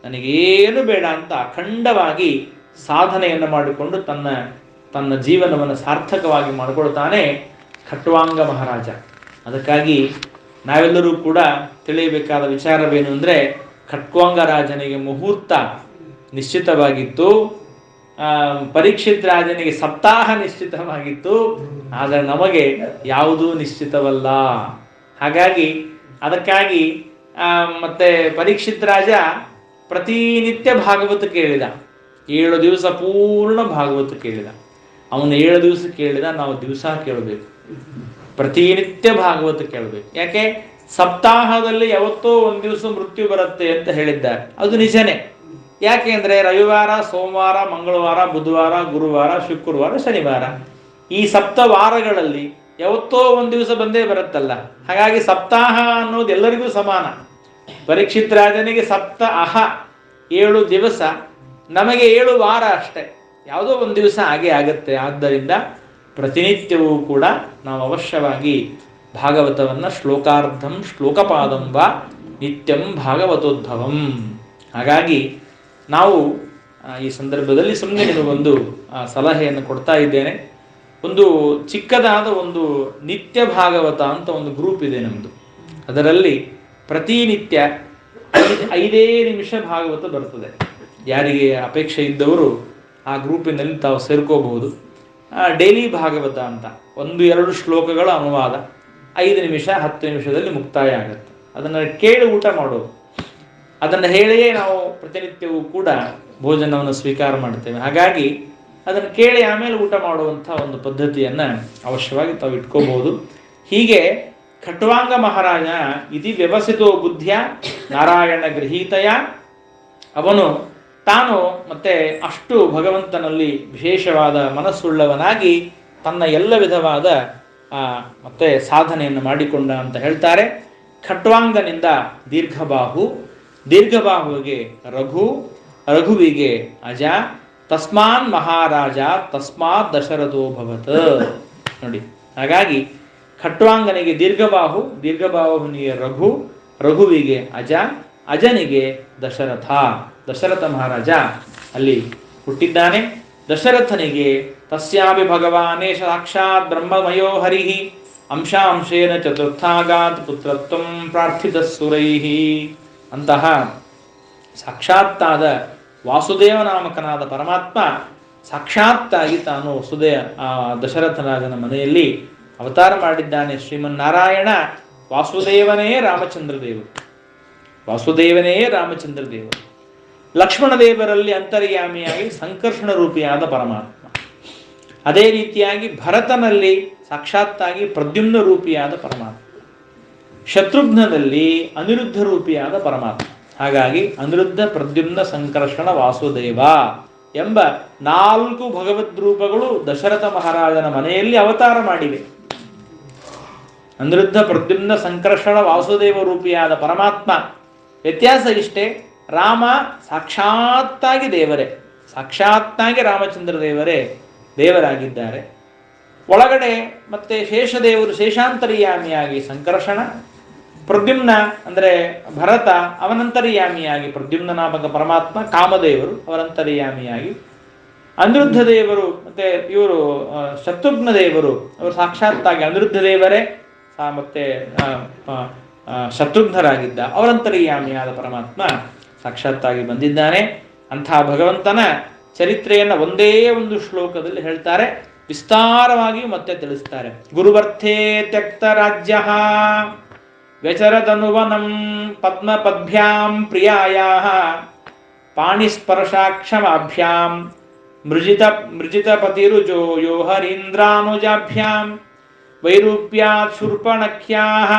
ನನಗೇನು ಬೇಡ ಅಂತ ಅಖಂಡವಾಗಿ ಸಾಧನೆಯನ್ನು ಮಾಡಿಕೊಂಡು ತನ್ನ ತನ್ನ ಜೀವನವನ್ನು ಸಾರ್ಥಕವಾಗಿ ಮಾಡಿಕೊಳ್ತಾನೆ ಖಟ್ವಾಂಗ ಮಹಾರಾಜ. ಅದಕ್ಕಾಗಿ ನಾವೆಲ್ಲರೂ ಕೂಡ ತಿಳಿಯಬೇಕಾದ ವಿಚಾರವೇನು ಅಂದರೆ, ಖಟ್ವಾಂಗ ರಾಜನಿಗೆ ಮುಹೂರ್ತ ನಿಶ್ಚಿತವಾಗಿತ್ತು, ಪರೀಕ್ಷಿತ್ ರಾಜನಿಗೆ ಸಪ್ತಾಹ ನಿಶ್ಚಿತವಾಗಿತ್ತು, ಆದರೆ ನಮಗೆ ಯಾವುದೂ ನಿಶ್ಚಿತವಲ್ಲ. ಹಾಗಾಗಿ ಅದಕ್ಕಾಗಿ ಮತ್ತೆ ಪರೀಕ್ಷಿತ್ ರಾಜ ಪ್ರತಿನಿತ್ಯ ಭಾಗವತ ಕೇಳಿದ, 7 ದಿವಸ ಪೂರ್ಣ ಭಾಗವತ ಕೇಳಿದ. ಅವನು 7 ದಿವಸ ಕೇಳಿದ, ನಾವು ದಿವಸ ಕೇಳಬೇಕು, ಪ್ರತಿನಿತ್ಯ ಭಾಗವತ ಕೇಳಬೇಕು. ಯಾಕೆ? ಸಪ್ತಾಹದಲ್ಲಿ ಯಾವತ್ತೋ ಒಂದು ದಿವಸ ಮೃತ್ಯು ಬರುತ್ತೆ ಅಂತ ಹೇಳಿದ್ದಾರೆ, ಅದು ನಿಜನೇ. ಯಾಕೆ ಅಂದರೆ ರವಿವಾರ, ಸೋಮವಾರ, ಮಂಗಳವಾರ, ಬುಧವಾರ, ಗುರುವಾರ, ಶುಕ್ರವಾರ, ಶನಿವಾರ, ಈ ಸಪ್ತವಾರಗಳಲ್ಲಿ ಯಾವತ್ತೋ ಒಂದು ದಿವಸ ಬಂದೇ ಬರುತ್ತಲ್ಲ. ಹಾಗಾಗಿ ಸಪ್ತಾಹ ಅನ್ನೋದು ಎಲ್ಲರಿಗೂ ಸಮಾನ. ಪರೀಕ್ಷಿತ್ ರಾಜನಿಗೆ ಸಪ್ತ ಅಹ 7 ದಿವಸ, ನಮಗೆ 7 ವಾರ ಅಷ್ಟೇ, ಯಾವುದೋ ಒಂದು ದಿವಸ ಹಾಗೆ ಆಗುತ್ತೆ. ಆದ್ದರಿಂದ ಪ್ರತಿನಿತ್ಯವೂ ಕೂಡ ನಾವು ಅವಶ್ಯವಾಗಿ ಭಾಗವತವನ್ನು ಶ್ಲೋಕಾರ್ಧಂ ಶ್ಲೋಕಪಾದಂ ವಾ ನಿತ್ಯಂ ಭಾಗವತೋದ್ಭವಂ. ಹಾಗಾಗಿ ನಾವು ಈ ಸಂದರ್ಭದಲ್ಲಿ ಸುಮ್ಮನೆ ನಿಮಗೊಂದು ಸಲಹೆಯನ್ನು ಕೊಡ್ತಾ ಇದ್ದೇನೆ. ಒಂದು ಚಿಕ್ಕದಾದ ಒಂದು ನಿತ್ಯ ಭಾಗವತ ಅಂತ ಒಂದು ಗ್ರೂಪ್ ಇದೆ ನಮ್ಮದು. ಅದರಲ್ಲಿ ಪ್ರತಿನಿತ್ಯ 5 ನಿಮಿಷ ಭಾಗವತ ಬರ್ತದೆ. ಯಾರಿಗೆ ಅಪೇಕ್ಷೆ ಇದ್ದವರು ಆ ಗ್ರೂಪಿನಲ್ಲಿ ತಾವು ಸೇರ್ಕೋಬಹುದು. ಡೈಲಿ ಭಾಗವತ ಅಂತ 1-2 ಶ್ಲೋಕಗಳ ಅನುವಾದ 5 ನಿಮಿಷ 10 ನಿಮಿಷದಲ್ಲಿ ಮುಕ್ತಾಯ ಆಗುತ್ತೆ. ಅದನ್ನು ಕೇಳಿ ಊಟ ಮಾಡೋದು, ಅದನ್ನು ಹೇಳಿಯೇ ನಾವು ಪ್ರತಿನಿತ್ಯವೂ ಕೂಡ ಭೋಜನವನ್ನು ಸ್ವೀಕಾರ ಮಾಡ್ತೇವೆ. ಹಾಗಾಗಿ ಅದನ್ನು ಕೇಳಿ ಆಮೇಲೆ ಊಟ ಮಾಡುವಂಥ ಒಂದು ಪದ್ಧತಿಯನ್ನು ಅವಶ್ಯವಾಗಿ ತಾವು ಇಟ್ಕೋಬಹುದು. ಹೀಗೆ ಖಟ್ವಾಂಗ ಮಹಾರಾಜ ಇತಿ ವ್ಯವಸಿತೋ ಬುದ್ಧಿಯ ನಾರಾಯಣ ಗೃಹೀತಯ, ಅವನು ತಾನು ಮತ್ತೆ ಅಷ್ಟು ಭಗವಂತನಲ್ಲಿ ವಿಶೇಷವಾದ ಮನಸ್ಸುಳ್ಳವನಾಗಿ ತನ್ನ ಎಲ್ಲ ವಿಧವಾದ ಮತ್ತೆ ಸಾಧನೆಯನ್ನು ಮಾಡಿಕೊಂಡ ಅಂತ ಹೇಳ್ತಾರೆ. ಖಟ್ವಾಂಗನಿಂದ ದೀರ್ಘಬಾಹು, ದೀರ್ಘಬಾಹುವಿಗೆ ರಘು, ರಘುವಿಗೆ ಅಜ, ತಸ್ಮಾನ್ ಮಹಾರಾಜ ತಸ್ಮಾತ್ ದಶರಥೋ ಭವತ್. ನೋಡಿ, ಹಾಗಾಗಿ ಖಟ್ವಾಂಗನಿಗೆ ದೀರ್ಘಬಾಹು, ದೀರ್ಘಬಾಹುವಿಗೆ ರಘು, ರಘುವಿಗೆ ಅಜ, ಅಜನಿಗೆ ದಶರಥ. ದಶರಥ ಮಹಾರಾಜ ಅಲ್ಲಿ ಹುಟ್ಟಿದ್ದಾನೆ. ದಶರಥನಿಗೆ ತಸ್ಯಾಪಿ ಭಗವಾನೇ ಸಾಕ್ಷಾತ್ ಬ್ರಹ್ಮಮಯೋ ಹರಿಹಿ ಅಂಶಾಂಶೇನ ಚತುರ್ಥಾಗಾತ್ ಪುತ್ರತ್ವಂ ಪ್ರಾರ್ಥಿತ ಸುರೈಹಿ. ಅಂತಹ ಸಾಕ್ಷಾತ್ತಾದ ವಾಸುದೇವ ನಾಮಕನಾದ ಪರಮಾತ್ಮ ಸಾಕ್ಷಾತ್ತಾಗಿ ತಾನು ದಶರಥರಾಜನ ಮನೆಯಲ್ಲಿ ಅವತಾರ ಮಾಡಿದ್ದಾನೆ. ಶ್ರೀಮನ್ನಾರಾಯಣ ವಾಸುದೇವನೇ ರಾಮಚಂದ್ರ ದೇವರು, ವಾಸುದೇವನೇ ರಾಮಚಂದ್ರ ದೇವರು. ಲಕ್ಷ್ಮಣ ದೇವರಲ್ಲಿ ಅಂತರ್ಯಾಮಿಯಾಗಿ ಸಂಕರ್ಷಣ ರೂಪಿಯಾದ ಪರಮಾತ್ಮ. ಅದೇ ರೀತಿಯಾಗಿ ಭರತನಲ್ಲಿ ಸಾಕ್ಷಾತ್ತಾಗಿ ಪ್ರದ್ಯುಮ್ನ ರೂಪಿಯಾದ ಪರಮಾತ್ಮ, ಶತ್ರುಘ್ನದಲ್ಲಿ ಅನಿರುದ್ಧ ರೂಪಿಯಾದ ಪರಮಾತ್ಮ. ಹಾಗಾಗಿ ಅನಿರುದ್ಧ ಪ್ರದ್ಯುಮ್ನ ಸಂಕರ್ಷಣ ವಾಸುದೇವ ಎಂಬ 4 ಭಗವದ್ ರೂಪಗಳು ದಶರಥ ಮಹಾರಾಜನ ಮನೆಯಲ್ಲಿ ಅವತಾರ ಮಾಡಿವೆ. ಅನಿರುದ್ಧ ಪ್ರದ್ಯುಮ್ನ ಸಂಕರ್ಷಣ ವಾಸುದೇವ ರೂಪಿಯಾದ ಪರಮಾತ್ಮ. ವ್ಯತ್ಯಾಸ ಇಷ್ಟೇ, ರಾಮ ಸಾಕ್ಷಾತ್ತಾಗಿ ದೇವರೇ, ಸಾಕ್ಷಾತ್ತಾಗಿ ರಾಮಚಂದ್ರ ದೇವರೇ ದೇವರಾಗಿದ್ದಾರೆ. ಒಳಗಡೆ ಮತ್ತೆ ಶೇಷದೇವರು ಶೇಷಾಂತರ್ಯಾಮಿಯಾಗಿ ಸಂಕರ್ಷಣ, ಪ್ರದ್ಯುಮ್ನ ಅಂದರೆ ಭರತ ಅವನಂತರ್ಯಾಮಿಯಾಗಿ ಪ್ರದ್ಯುಮ್ನ ನಾಮಕ ಪರಮಾತ್ಮ, ಕಾಮದೇವರು ಅವರಂತರ್ಯಾಮಿಯಾಗಿ, ಅನಿರುದ್ಧ ದೇವರು ಮತ್ತೆ ಇವರು ಶತ್ರುಘ್ನ ದೇವರು ಅವರು ಸಾಕ್ಷಾತ್ತಾಗಿ ಅನಿರುದ್ಧ ದೇವರೇ ಮತ್ತೆ ಶತ್ರುಘ್ನರಾಗಿದ್ದ ಅವರಂತರ್ಯಾಮಿಯಾದ ಪರಮಾತ್ಮ ಸಾಕ್ಷಾತ್ತಾಗಿ ಬಂದಿದ್ದಾನೆ. ಅಂಥ ಭಗವಂತನ ಚರಿತ್ರೆಯನ್ನು ಒಂದೇ ಒಂದು ಶ್ಲೋಕದಲ್ಲಿ ಹೇಳ್ತಾರೆ, ವಿಸ್ತಾರವಾಗಿ ಮತ್ತೆ ತಿಳಿಸ್ತಾರೆ. ಗುರುವರ್ಥೇ ತ್ಯಕ್ತ ರಾಜ್ಯ ವ್ಯಚರದನುವನಂ ಪದ್ಮಪದ್ಭ್ಯಾಂ ಪ್ರಿಯಾಯಾಃ ಪಾಣಿಸ್ಪರ್ಶಾಕ್ಷಮಾಭ್ಯಾಂ ಮೃಜಿತಪತಿರುಜೋ ಯೋ ಹರೀಂದ್ರಾನುಜಾಭ್ಯಾಂ ವೈರೂಪ್ಯಾತ್ ಶೂರ್ಪಣಖ್ಯಾಃ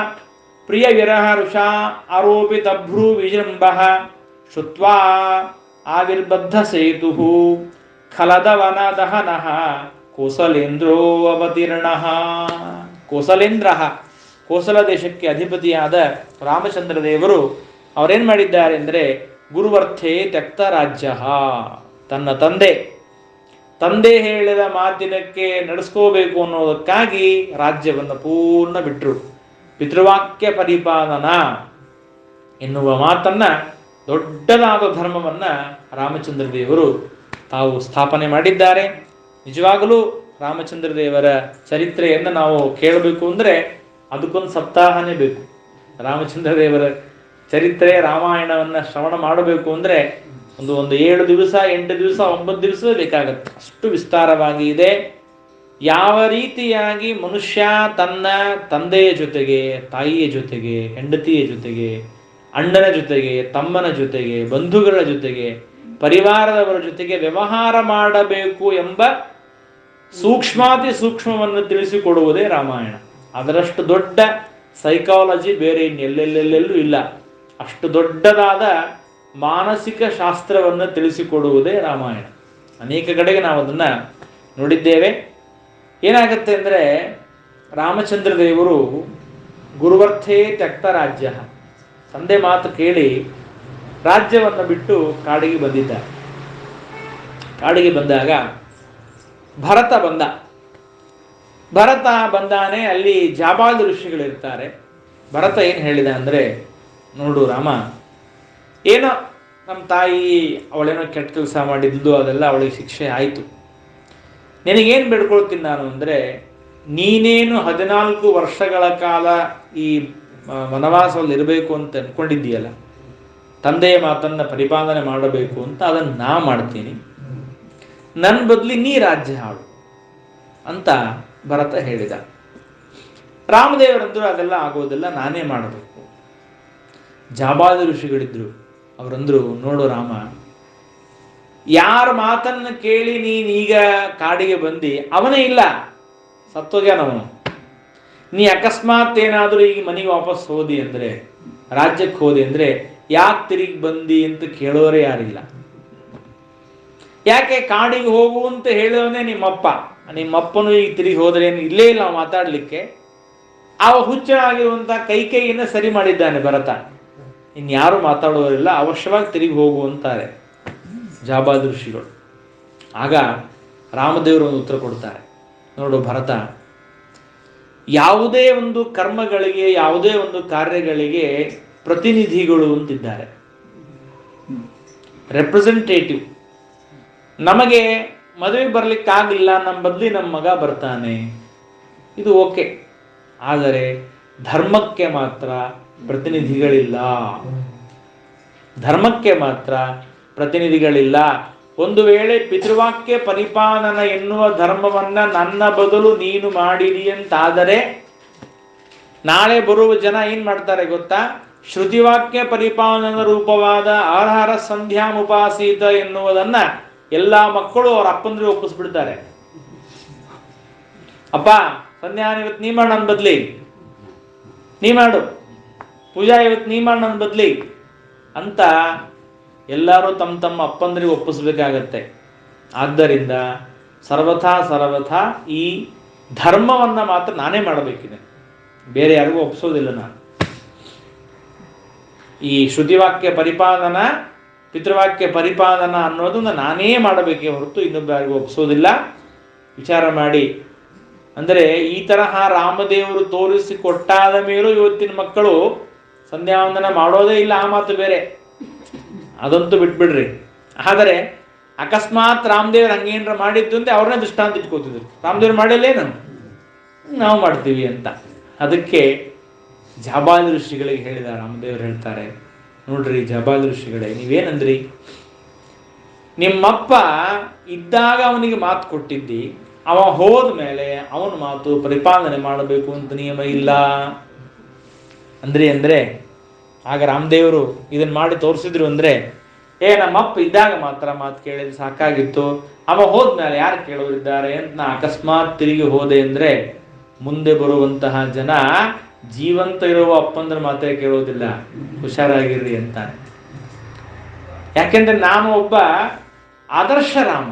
ಪ್ರಿಯವಿರಹರುಷಾ ಆರೋಪಿತಭ್ರೂ ವಿಜೃಂಭಃ ಶುತ್ವಾ ಆವಿರ್ಬದ್ಧ ಸೇತುಃ ಖಲದವನ ದಹನಃ ಕೋಸಲೇಂದ್ರೋ ಅವತೀರ್ಣಃ. ಕೋಸಲೇಂದ್ರ ಕೋಸಲ ದೇಶಕ್ಕೆ ಅಧಿಪತಿಯಾದ ರಾಮಚಂದ್ರ ದೇವರು ಅವರೇನು ಮಾಡಿದ್ದಾರೆ ಅಂದರೆ ಗುರುವರ್ಥೇ ತ್ಯಕ್ತ ರಾಜ್ಯ, ತನ್ನ ತಂದೆ ಹೇಳಿದ ಮಾತಿನಕ್ಕೆ ನಡೆಸ್ಕೋಬೇಕು ಅನ್ನೋದಕ್ಕಾಗಿ ರಾಜ್ಯವನ್ನು ಪೂರ್ಣ ಬಿಟ್ಟರು. ಪಿತೃವಾಕ್ಯ ಪರಿಪಾಲನ ಎನ್ನುವ ಮಾತನ್ನ, ದೊಡ್ಡದಾದ ಧರ್ಮವನ್ನ ರಾಮಚಂದ್ರ ದೇವರು ತಾವು ಸ್ಥಾಪನೆ ಮಾಡಿದ್ದಾರೆ. ನಿಜವಾಗಲೂ ರಾಮಚಂದ್ರ ದೇವರ ಚರಿತ್ರೆಯನ್ನು ನಾವು ಕೇಳಬೇಕು ಅಂದರೆ ಅದಕ್ಕೊಂದು ಸಪ್ತಾಹನೇ ಬೇಕು. ರಾಮಚಂದ್ರ ದೇವರ ಚರಿತ್ರೆ ರಾಮಾಯಣವನ್ನು ಶ್ರವಣ ಮಾಡಬೇಕು ಅಂದರೆ ಒಂದು 7 ದಿವಸ 8 ದಿವಸ 9 ದಿವಸ ಬೇಕಾಗತ್ತೆ, ಅಷ್ಟು ವಿಸ್ತಾರವಾಗಿ ಇದೆ. ಯಾವ ರೀತಿಯಾಗಿ ಮನುಷ್ಯ ತನ್ನ ತಂದೆಯ ಜೊತೆಗೆ, ತಾಯಿಯ ಜೊತೆಗೆ, ಹೆಂಡತಿಯ ಜೊತೆಗೆ, ಅಣ್ಣನ ಜೊತೆಗೆ, ತಮ್ಮನ ಜೊತೆಗೆ, ಬಂಧುಗಳ ಜೊತೆಗೆ, ಪರಿವಾರದವರ ಜೊತೆಗೆ ವ್ಯವಹಾರ ಮಾಡಬೇಕು ಎಂಬ ಸೂಕ್ಷ್ಮಾತಿ ಸೂಕ್ಷ್ಮವನ್ನು ತಿಳಿಸಿಕೊಡುವುದೇ ರಾಮಾಯಣ. ಅದರಷ್ಟು ದೊಡ್ಡ ಸೈಕಾಲಜಿ ಬೇರೆ ಇನ್ನೆಲ್ಲೆಲ್ಲೆಲ್ಲೂ ಇಲ್ಲ. ಅಷ್ಟು ದೊಡ್ಡದಾದ ಮಾನಸಿಕ ಶಾಸ್ತ್ರವನ್ನು ತಿಳಿಸಿಕೊಡುವುದೇ ರಾಮಾಯಣ. ಅನೇಕ ಕಡೆಗೆ ನಾವು ಅದನ್ನು ನೋಡಿದ್ದೇವೆ. ಏನಾಗುತ್ತೆ ಅಂದರೆ, ರಾಮಚಂದ್ರ ದೇವರು ಗುರುವರ್ಥೇ ತ್ಯಕ್ತ ರಾಜ್ಯ, ತಂದೆ ಮಾತು ಕೇಳಿ ರಾಜ್ಯವನ್ನು ಬಿಟ್ಟು ಕಾಡಿಗೆ ಬಂದಿದ್ದಾರೆ. ಕಾಡಿಗೆ ಬಂದಾಗ ಭರತ ಬಂದಾನೆ. ಅಲ್ಲಿ ಜಾಬಾಲಿ ಋಷಿಗಳಿರ್ತಾರೆ. ಭರತ ಏನು ಹೇಳಿದ ಅಂದರೆ, ನೋಡು ರಾಮ, ಏನೋ ನಮ್ಮ ತಾಯಿ ಅವಳೇನೋ ಕೆಟ್ಟ ಕೆಲಸ ಮಾಡಿದ್ದು ಅದೆಲ್ಲ ಅವಳಿಗೆ ಶಿಕ್ಷೆ ಆಯಿತು. ನಿನಗೇನು ಬೇಡ್ಕೊಳ್ತೀನಿ ನಾನು ಅಂದರೆ, ನೀನೇನು 14 ವರ್ಷಗಳ ಕಾಲ ಈ ವನವಾಸದಲ್ಲಿ ಇರಬೇಕು ಅಂತ ಅಂದ್ಕೊಂಡಿದ್ದೀಯಲ್ಲ, ತಂದೆಯ ಮಾತನ್ನು ಪರಿಪಾಲನೆ ಮಾಡಬೇಕು ಅಂತ, ಅದನ್ನು ನಾ ಮಾಡ್ತೀನಿ. ನನ್ನ ಬದಲಿ ನೀ ರಾಜ್ಯ ಆಳು ಅಂತ ಭರತ ಹೇಳಿದ. ರಾಮದೇವರಂದ್ರು ಅದೆಲ್ಲ ಆಗೋದಿಲ್ಲ, ನಾನೇ ಮಾಡಬೇಕು. ಜಾಬಾಲಿ ಋಷಿಗಳಿದ್ರು, ಅವರಂದ್ರು, ನೋಡು ರಾಮ, ಯಾರ ಮಾತನ್ನು ಕೇಳಿ ನೀನೀಗ ಕಾಡಿಗೆ ಬಂದು ಅವನೇ ಇಲ್ಲ, ಸತ್ತೋಗ್ಯಾನವನು. ನೀ ಅಕಸ್ಮಾತ್ ಏನಾದರೂ ಈಗ ಮನೆಗೆ ವಾಪಸ್ ಹೋದಿ ಅಂದರೆ, ರಾಜ್ಯಕ್ಕೆ ಹೋದಿ ಅಂದರೆ, ಯಾಕೆ ತಿರುಗಿ ಬಂದಿ ಅಂತ ಕೇಳೋರೇ ಯಾರಿಲ್ಲ. ಯಾಕೆ ಕಾಡಿಗೆ ಹೋಗು ಅಂತ ಹೇಳೋನೇ ನಿಮ್ಮಪ್ಪನೂ ಈಗ ತಿರುಗಿ ಹೋದ್ರೆ ಏನು ಇಲ್ಲೇ ಇಲ್ಲ ಮಾತಾಡಲಿಕ್ಕೆ. ಆ ಹುಚ್ಚನಾಗಿರುವಂಥ ಕೈಕೈಯನ್ನು ಸರಿ ಮಾಡಿದ್ದಾನೆ ಭರತ. ಇನ್ಯಾರು ಮಾತಾಡೋರಿಲ್ಲ, ಅವಶ್ಯವಾಗಿ ತಿರುಗಿ ಹೋಗು ಅಂತಾರೆ ಜಾಬಾಲಿ ಋಷಿಗಳು. ಆಗ ರಾಮದೇವರು ಒಂದು ಉತ್ತರ ಕೊಡ್ತಾರೆ, ನೋಡು ಭರತ, ಯಾವುದೇ ಒಂದು ಕರ್ಮಗಳಿಗೆ, ಯಾವುದೇ ಒಂದು ಕಾರ್ಯಗಳಿಗೆ ಪ್ರತಿನಿಧಿಗಳು ಅಂತಿದ್ದಾರೆ, ರೆಪ್ರೆಸೆಂಟೇಟಿವ್. ನಮಗೆ ಮದುವೆ ಬರಲಿಕ್ಕಾಗಲಿಲ್ಲ, ನಮ್ಮ ಬದಲಿ ನಮ್ಮ ಮಗ ಬರ್ತಾನೆ, ಇದು ಓಕೆ. ಆದರೆ ಧರ್ಮಕ್ಕೆ ಮಾತ್ರ ಪ್ರತಿನಿಧಿಗಳಿಲ್ಲ. ಧರ್ಮಕ್ಕೆ ಮಾತ್ರ ಪ್ರತಿನಿಧಿಗಳಿಲ್ಲ. ಒಂದು ವೇಳೆ ಪಿತೃವಾಕ್ಯ ಪರಿಪಾಲನ ಎನ್ನುವ ಧರ್ಮವನ್ನ ನನ್ನ ಬದಲು ನೀನು ಮಾಡಿದಿ ಅಂತಾದರೆ, ನಾಳೆ ಬರುವ ಜನ ಏನ್ ಮಾಡ್ತಾರೆ ಗೊತ್ತಾ? ಶ್ರುತಿವಾಕ್ಯ ಪರಿಪಾಲನ ರೂಪವಾದ ಆಹಾರ ಸಂಧ್ಯಾ ಉಪಾಸೀತ ಎನ್ನುವುದನ್ನ ಎಲ್ಲಾ ಮಕ್ಕಳು ಅವ್ರ ಅಪ್ಪಂದ್ರೆ ಒಪ್ಪಿಸ್ಬಿಡ್ತಾರೆ. ಅಪ್ಪ ಸಂಧ್ಯಾ ಇವತ್ತು ನೀ ಮಾಡು ನನ್ನ ಬದ್ಲಿ, ನೀ ಮಾಡು ಪೂಜಾ ಇವತ್ತು ನೀ ಮಾಡು ನನ್ನ ಬದ್ಲಿ ಅಂತ ಎಲ್ಲರೂ ತಮ್ಮ ಅಪ್ಪಂದ್ರಿಗೆ ಒಪ್ಪಿಸ್ಬೇಕಾಗತ್ತೆ. ಆದ್ದರಿಂದ ಸರ್ವಥಾ ಈ ಧರ್ಮವನ್ನ ಮಾತ್ರ ನಾನೇ ಮಾಡಬೇಕಿದೆ, ಬೇರೆ ಯಾರಿಗೂ ಒಪ್ಪಿಸೋದಿಲ್ಲ ನಾನು. ಈ ಶ್ರುತಿವಾಕ್ಯ ಪರಿಪಾಲನ, ಪಿತೃವಾಕ್ಯ ಪರಿಪಾಲನ ಅನ್ನೋದನ್ನ ನಾನೇ ಮಾಡಬೇಕೇ ಹೊರತು ಇನ್ನೊಬ್ಬ ಯಾರಿಗೂ ಒಪ್ಪಿಸೋದಿಲ್ಲ. ವಿಚಾರ ಮಾಡಿ. ಅಂದರೆ ಈ ತರಹ ರಾಮದೇವರು ತೋರಿಸಿಕೊಟ್ಟಾದ ಮೇಲೂ ಇವತ್ತಿನ ಮಕ್ಕಳು ಸಂಧ್ಯಾವಂದನ ಮಾಡೋದೇ ಇಲ್ಲ. ಆ ಮಾತು ಬೇರೆ, ಅದಂತೂ ಬಿಟ್ಬಿಡ್ರಿ. ಆದರೆ ಅಕಸ್ಮಾತ್ ರಾಮದೇವ್ರು ಹಂಗೇನ್ರ ಮಾಡಿದ್ದು ಅಂದ್ರೆ ಅವ್ರನ್ನೇ ದೃಷ್ಟಾಂತ ಇಟ್ಕೋತಿದ್ರು. ರಾಮದೇವ್ರು ಮಾಡಿಲ್ಲೇನು, ನಾವು ಮಾಡ್ತೀವಿ ಅಂತ. ಅದಕ್ಕೆ ಜಾಬಾಲಿ ಋಷಿಗಳಿಗೆ ಹೇಳಿದ ರಾಮದೇವರು ಹೇಳ್ತಾರೆ, ನೋಡ್ರಿ ಜಾಬಾಲಿ ಋಷಿಗಳೇ, ನೀವೇನಂದ್ರಿ, ನಿಮ್ಮಪ್ಪ ಇದ್ದಾಗ ಅವನಿಗೆ ಮಾತು ಕೊಟ್ಟಿದ್ದಿ, ಅವ ಹೋದ ಮೇಲೆ ಅವನ ಮಾತು ಪರಿಪಾಲನೆ ಮಾಡಬೇಕು ಅಂತ ನಿಯಮ ಇಲ್ಲ ಅಂದ್ರೆ ಆಗ ರಾಮದೇವರು ಇದನ್ನ ಮಾಡಿ ತೋರಿಸಿದ್ರು. ಅಂದ್ರೆ ನಮ್ಮಪ್ಪ ಇದ್ದಾಗ ಮಾತ್ರ ಮಾತು ಕೇಳಿದ್ರೆ ಸಾಕಾಗಿತ್ತು, ಅವ ಹೋದ್ಮೇಲೆ ಯಾರು ಕೇಳೋರಿದ್ದಾರೆ ಅಂತ ನಾ ಅಕಸ್ಮಾತ್ ತಿರುಗಿ ಹೋದೆ ಅಂದ್ರೆ ಮುಂದೆ ಬರುವಂತಹ ಜನ ಜೀವಂತ ಇರುವ ಅಪ್ಪಂದ್ರ ಮಾತೇ ಕೇಳೋದಿಲ್ಲ, ಹುಷಾರಾಗಿರ್ರಿ ಅಂತಾನೆ. ಯಾಕೆಂದ್ರೆ ನಾನು ಒಬ್ಬ ಆದರ್ಶ ರಾಮ,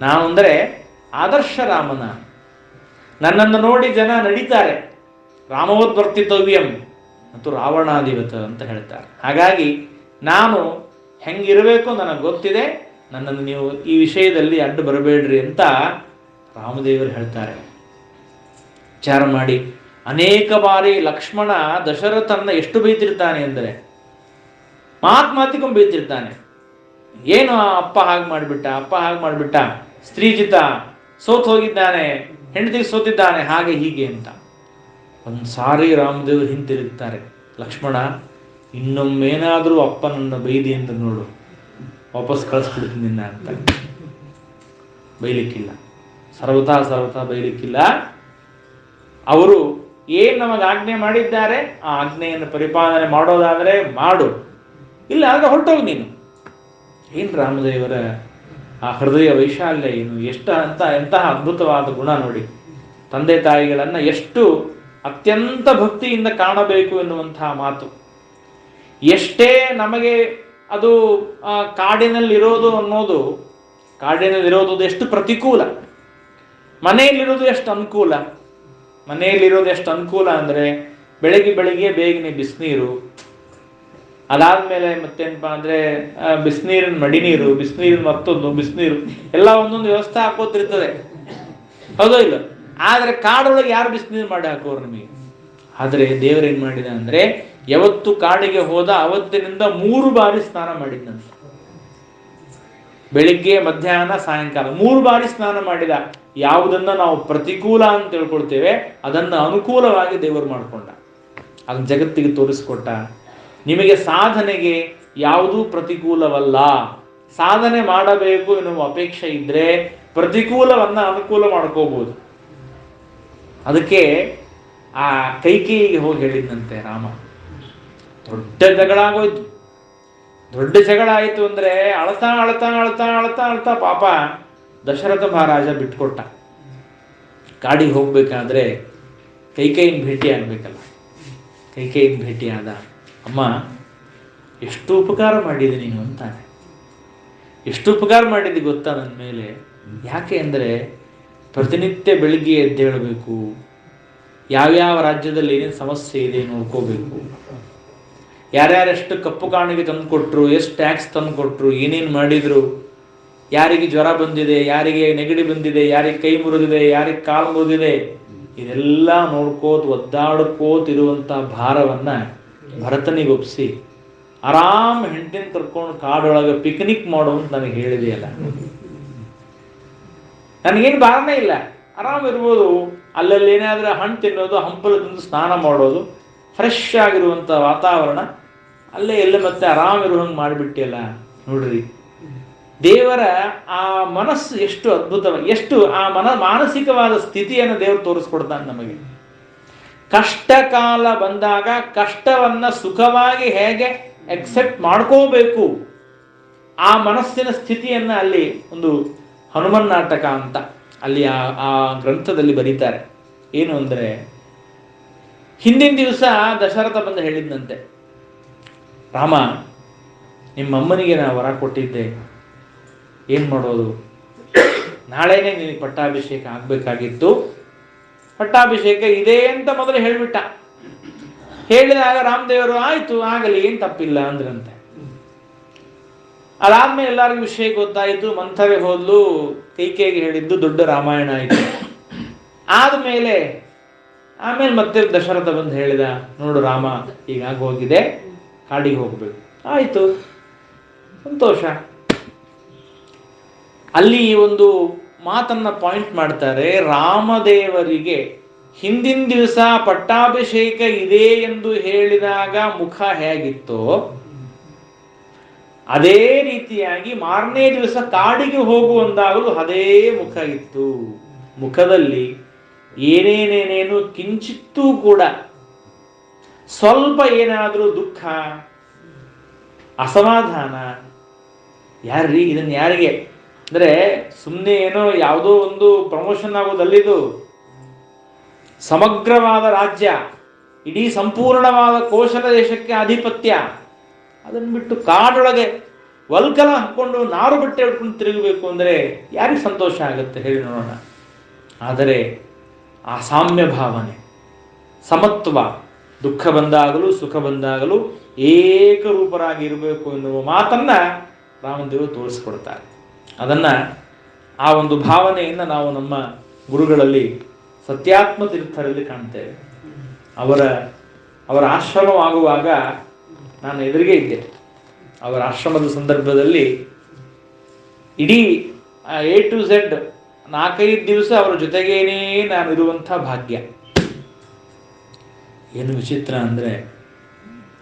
ನಾನು ಅಂದ್ರೆ ಆದರ್ಶ ರಾಮನ. ನನ್ನನ್ನು ನೋಡಿ ಜನ ನಡೀತಾರೆ, ರಾಮವತ್ ವರ್ತಿತವ್ಯಂ ಮತ್ತು ರಾವಣಾಧಿವತ ಅಂತ ಹೇಳ್ತಾರೆ. ಹಾಗಾಗಿ ನಾನು ಹೆಂಗಿರಬೇಕು ನನಗೆ ಗೊತ್ತಿದೆ, ನನ್ನನ್ನು ನೀವು ಈ ವಿಷಯದಲ್ಲಿ ಅಡ್ಡು ಬರಬೇಡ್ರಿ ಅಂತ ರಾಮದೇವರು ಹೇಳ್ತಾರೆ. ವಿಚಾರ ಮಾಡಿ, ಅನೇಕ ಬಾರಿ ಲಕ್ಷ್ಮಣ ದಶರಥನ್ನ ಎಷ್ಟು ಬೈತಿರ್ತಾನೆ ಅಂದರೆ ಮಾತಿಗೊಂಡು ಬೈತಿರ್ತಾನೆ. ಏನು ಅಪ್ಪ ಹಾಗೆ ಮಾಡಿಬಿಟ್ಟ, ಸ್ತ್ರೀಜಿತ ಸೋತ್ ಹೋಗಿದ್ದಾನೆ, ಹೆಂಡತಿಗೆ ಸೋತಿದ್ದಾನೆ, ಹಾಗೆ ಹೀಗೆ ಅಂತ. ಒಂದು ಸಾರಿ ರಾಮದೇವರು ಹಿಂತಿರುಗ್ತಾರೆ, ಲಕ್ಷ್ಮಣ ಇನ್ನೊಮ್ಮೇನಾದರೂ ಅಪ್ಪನನ್ನು ಬೈದಿ ಅಂತ ನೋಡು, ವಾಪಸ್ ಕಳಿಸ್ಬಿಡ್ತೀನಿ ನಿನ್ನ ಅಂತ. ಬೈಲಿಕ್ಕಿಲ್ಲ, ಸರ್ವತಾ ಬೈಲಿಕ್ಕಿಲ್ಲ. ಅವರು ಏನು ನಮಗೆ ಆಜ್ಞೆ ಮಾಡಿದ್ದಾರೆ ಆ ಆಜ್ಞೆಯನ್ನು ಪರಿಪಾಲನೆ ಮಾಡೋದಾದರೆ ಮಾಡು, ಇಲ್ಲ ಆಗ ಹೊರಟೋಗಿ ನೀನು. ಏನು ರಾಮದೇವರ ಆ ಹೃದಯ ವೈಶಾಲ್ಯ ಏನು, ಎಂತಹ ಅದ್ಭುತವಾದ ಗುಣ ನೋಡಿ. ತಂದೆ ತಾಯಿಗಳನ್ನು ಎಷ್ಟು ಅತ್ಯಂತ ಭಕ್ತಿಯಿಂದ ಕಾಣಬೇಕು ಎನ್ನುವಂತಹ ಮಾತು. ಎಷ್ಟೇ ನಮಗೆ ಅದು ಕಾಡಿನಲ್ಲಿರೋದು ಅನ್ನೋದು, ಕಾಡಿನಲ್ಲಿರೋದು ಎಷ್ಟು ಪ್ರತಿಕೂಲ, ಮನೆಯಲ್ಲಿರೋದು ಎಷ್ಟು ಅನುಕೂಲ. ಮನೆಯಲ್ಲಿರೋದು ಎಷ್ಟು ಅನುಕೂಲ ಅಂದರೆ ಬೆಳಿಗ್ಗೆ ಬೇಗನೆ ಬಿಸಿನೀರು, ಅದಾದ್ಮೇಲೆ ಮತ್ತೇನಪ್ಪ ಅಂದರೆ ಬಿಸಿನೀರಿನ ಮಡಿನೀರು, ಬಿಸಿನೀರಿನ ಮತ್ತೊಂದು ಬಿಸಿನೀರು, ಎಲ್ಲ ಒಂದೊಂದು ವ್ಯವಸ್ಥೆ ಹಾಕೋತಿರ್ತದೆ, ಹೌದೋ ಇಲ್ಲ. ಆದರೆ ಕಾಡೊಳಗೆ ಯಾರು ಬಿಸಿನೀರು ಮಾಡಿ ಹಾಕೋರು ನಿಮಗೆ? ಆದರೆ ದೇವರೇನು ಮಾಡಿದ ಅಂದರೆ ಯಾವತ್ತು ಕಾಡಿಗೆ ಹೋದ ಅವತ್ತಿನಿಂದ 3 ಬಾರಿ ಸ್ನಾನ ಮಾಡಿದ್ನಂತೆ. ಬೆಳಿಗ್ಗೆ, ಮಧ್ಯಾಹ್ನ, ಸಾಯಂಕಾಲ 3 ಬಾರಿ ಸ್ನಾನ ಮಾಡಿದ. ಯಾವುದನ್ನ ನಾವು ಪ್ರತಿಕೂಲ ಅಂತ ತಿಳ್ಕೊಳ್ತೇವೆ ಅದನ್ನು ಅನುಕೂಲವಾಗಿ ದೇವರು ಮಾಡಿಕೊಂಡ, ಅದನ್ನ ಜಗತ್ತಿಗೆ ತೋರಿಸ್ಕೊಟ್ಟ. ನಿಮಗೆ ಸಾಧನೆಗೆ ಯಾವುದೂ ಪ್ರತಿಕೂಲವಲ್ಲ. ಸಾಧನೆ ಮಾಡಬೇಕು ಎನ್ನುವ ಅಪೇಕ್ಷೆ ಇದ್ರೆ ಪ್ರತಿಕೂಲವನ್ನ ಅನುಕೂಲ ಮಾಡ್ಕೋಬಹುದು. ಅದಕ್ಕೆ ಆ ಕೈಕೇಯಿಗೆ ಹೋಗಿ ಹೇಳಿದ್ನಂತೆ ರಾಮ. ದೊಡ್ಡ ಜಗಳ ಆಗೋಯ್ತು. ದೊಡ್ಡ ಜಗಳ ಆಯಿತು ಅಂದ್ರೆ ಅಳ್ತಾ ಪಾಪ ದಶರಥ ಮಹಾರಾಜ ಬಿಟ್ಕೊಟ್ಟ. ಕಾಡಿಗೆ ಹೋಗ್ಬೇಕಾದ್ರೆ ಕೈಕೇಯಿನ ಭೇಟಿ ಆಗ್ಬೇಕಲ್ಲ. ಕೈಕೇಯಿನ ಭೇಟಿ ಆದ. ಅಮ್ಮ, ಎಷ್ಟು ಉಪಕಾರ ಮಾಡಿದೆ ನೀನು ಅಂತಾನೆ. ಎಷ್ಟು ಉಪಕಾರ ಮಾಡಿದ್ದಿ ಗೊತ್ತಾ ನನ್ನ ಮೇಲೆ? ಯಾಕೆ ಅಂದರೆ ಪ್ರತಿನಿತ್ಯ ಬೆಳಿಗ್ಗೆ ಎದ್ದೇಳಬೇಕು, ಯಾವ್ಯಾವ ರಾಜ್ಯದಲ್ಲಿ ಏನೇನು ಸಮಸ್ಯೆ ಇದೆ ನೋಡ್ಕೋಬೇಕು, ಯಾರ್ಯಾರೆಷ್ಟು ಕಪ್ಪು ಕಾಣಿಗೆ ತಂದು ಕೊಟ್ಟರು, ಎಷ್ಟು ಟ್ಯಾಕ್ಸ್ ತಂದು ಕೊಟ್ಟರು, ಏನೇನು ಮಾಡಿದ್ರು, ಯಾರಿಗೆ ಜ್ವರ ಬಂದಿದೆ, ಯಾರಿಗೆ ನೆಗಡಿ ಬಂದಿದೆ, ಯಾರಿಗೆ ಕೈ ಮುರಿದಿದೆ, ಯಾರಿಗೆ ಕಾಲು ಮುರಿದಿದೆ, ಇದೆಲ್ಲ ಒದ್ದಾಡ್ಕೋತಿರುವಂಥ ಭಾರವನ್ನ ಭರತನಿಗೆ ಒಪ್ಪಿಸಿ ಆರಾಮ್ ಹೆಂಡತಿನ ಕರ್ಕೊಂಡು ಕಾಡೊಳಗೆ ಪಿಕ್ನಿಕ್ ಮಾಡು ಅಂತ ನನಗೆ ಹೇಳಿದೆಯಲ್ಲ. ನನಗೇನು ಭಾರನೇ ಇಲ್ಲ, ಆರಾಮ್ ಇರ್ಬೋದು. ಅಲ್ಲಲ್ಲಿ ಏನಾದರೂ ಹಣ್ಣು ತಿನ್ನೋದು, ಹಂಪಲು ತಿಂದು ಸ್ನಾನ ಮಾಡೋದು, ಫ್ರೆಶ್ ಆಗಿರುವಂಥ ವಾತಾವರಣ, ಅಲ್ಲೇ ಎಲ್ಲ ಮತ್ತೆ ಆರಾಮ್ ಇರುವಂಗೆ ಮಾಡಿಬಿಟ್ಟಿಯಲ್ಲ. ನೋಡ್ರಿ, ದೇವರ ಆ ಮನಸ್ಸು ಎಷ್ಟು ಅದ್ಭುತವಾಗಿ, ಎಷ್ಟು ಆ ಮಾನಸಿಕವಾದ ಸ್ಥಿತಿಯನ್ನು ದೇವರು ತೋರಿಸ್ಕೊಡ್ತಾನೆ ನಮಗೆ. ಕಷ್ಟ ಕಾಲ ಬಂದಾಗ ಕಷ್ಟವನ್ನ ಸುಖವಾಗಿ ಹೇಗೆ ಎಕ್ಸೆಪ್ಟ್ ಮಾಡ್ಕೋಬೇಕು, ಆ ಮನಸ್ಸಿನ ಸ್ಥಿತಿಯನ್ನ ಅಲ್ಲಿ ಒಂದು ಹನುಮನ್ ನಾಟಕ ಅಂತ ಅಲ್ಲಿ ಆ ಗ್ರಂಥದಲ್ಲಿ ಬರೀತಾರೆ. ಏನು ಅಂದರೆ, ಹಿಂದಿನ ದಿವಸ ದಶರಥ ಬಂದು ಹೇಳಿದ್ನಂತೆ, ರಾಮ, ನಿಮ್ಮಮ್ಮನಿಗೆ ನಾನು ವರ ಕೊಟ್ಟಿದ್ದೆ, ಏನು ಮಾಡೋದು? ನಾಳೆನೇ ನಿನಗೆ ಪಟ್ಟಾಭಿಷೇಕ ಆಗಬೇಕಾಗಿತ್ತು, ಪಟ್ಟಾಭಿಷೇಕ ಇದೆ ಅಂತ ಮೊದಲು ಹೇಳಿಬಿಟ್ಟ. ಹೇಳಿದಾಗ ರಾಮದೇವರು ಆಯ್ತು ಆಗಲಿ, ಏನು ತಪ್ಪಿಲ್ಲ ಅಂದ್ರಂತೆ. ಅದಾದ್ಮೇಲೆ ಎಲ್ಲರಿಗೂ ವಿಷಯ ಗೊತ್ತಾಯಿತು, ಮಂಥರೆ ಹೋದ್ಲು, ಕೈಕೇಯಿಗೆ ಹೇಳಿದ್ದು ದೊಡ್ಡ ರಾಮಾಯಣ ಆಯಿತು. ಆಮೇಲೆ ಮತ್ತೆ ದಶರಥ ಬಂದು ಹೇಳಿದ, ನೋಡು ರಾಮ, ಹೀಗಾಗಿ ಹೋಗಿದೆ, ಕಾಡಿಗೆ ಹೋಗ್ಬೇಕು. ಆಯಿತು, ಸಂತೋಷ. ಅಲ್ಲಿ ಒಂದು ಮಾತನ್ನ ಪಾಯಿಂಟ್ ಮಾಡ್ತಾರೆ, ರಾಮದೇವರಿಗೆ ಹಿಂದಿನ ದಿವಸ ಪಟ್ಟಾಭಿಷೇಕ ಇದೆ ಎಂದು ಹೇಳಿದಾಗ ಮುಖ ಹೇಗಿತ್ತೋ ಅದೇ ರೀತಿಯಾಗಿ ಮಾರನೇ ದಿವಸ ಕಾಡಿಗೆ ಹೋಗುವಂದಾಗಲೂ ಅದೇ ಮುಖ ಇತ್ತು. ಮುಖದಲ್ಲಿ ಏನೇನೇನೇನು ಕಿಂಚಿತ್ತೂ ಕೂಡ ಸ್ವಲ್ಪ ಏನಾದರೂ ದುಃಖ, ಅಸಮಾಧಾನ. ಯಾರ್ರೀ ಇದನ್ನ ಯಾರಿಗೆ ಅಂದ್ರೆ ಸುಮ್ಮನೆ ಏನೋ ಯಾವುದೋ ಒಂದು ಪ್ರಮೋಷನ್ ಆಗೋದಲ್ಲಿದು. ಸಮಗ್ರವಾದ ರಾಜ್ಯ, ಇಡೀ ಸಂಪೂರ್ಣವಾದ ಕೋಶಲ ದೇಶಕ್ಕೆ ಆಧಿಪತ್ಯ, ಅದನ್ನು ಬಿಟ್ಟು ಕಾಡೊಳಗೆ ವಲ್ಕಲ ಹಾಕೊಂಡು ನಾರು ಬಟ್ಟೆ ಹಿಡ್ಕೊಂಡು ತಿರುಗಬೇಕು ಅಂದರೆ ಯಾರಿಗೆ ಸಂತೋಷ ಆಗುತ್ತೆ ಹೇಳಿ ನೋಡೋಣ. ಆದರೆ ಆ ಸಾಮ್ಯ ಭಾವನೆ, ಸಮತ್ವ, ದುಃಖ ಬಂದಾಗಲೂ ಸುಖ ಬಂದಾಗಲೂ ಏಕರೂಪರಾಗಿ ಇರಬೇಕು ಎನ್ನುವ ಮಾತನ್ನ ರಾಮದೇವರು ತೋರಿಸ್ಕೊಡ್ತಾರೆ. ಅದನ್ನ ಆ ಒಂದು ಭಾವನೆಯನ್ನು ನಾವು ನಮ್ಮ ಗುರುಗಳಲ್ಲಿ ಸತ್ಯಾತ್ಮ ತೀರ್ಥರಲ್ಲಿ ಕಾಣ್ತೇವೆ. ಅವರ ಆಶ್ರಮವಾಗುವಾಗ ನಾನು ಎದುರಿಗೆ ಇದ್ದೆ. ಅವರ ಆಶ್ರಮದ ಸಂದರ್ಭದಲ್ಲಿ ಇಡೀ A to Z 4-5 ದಿವಸ ಅವರ ಜೊತೆಗೇನೇ ನಾನು ಇರುವಂಥ ಭಾಗ್ಯ. ಏನು ವಿಚಿತ್ರ ಅಂದರೆ,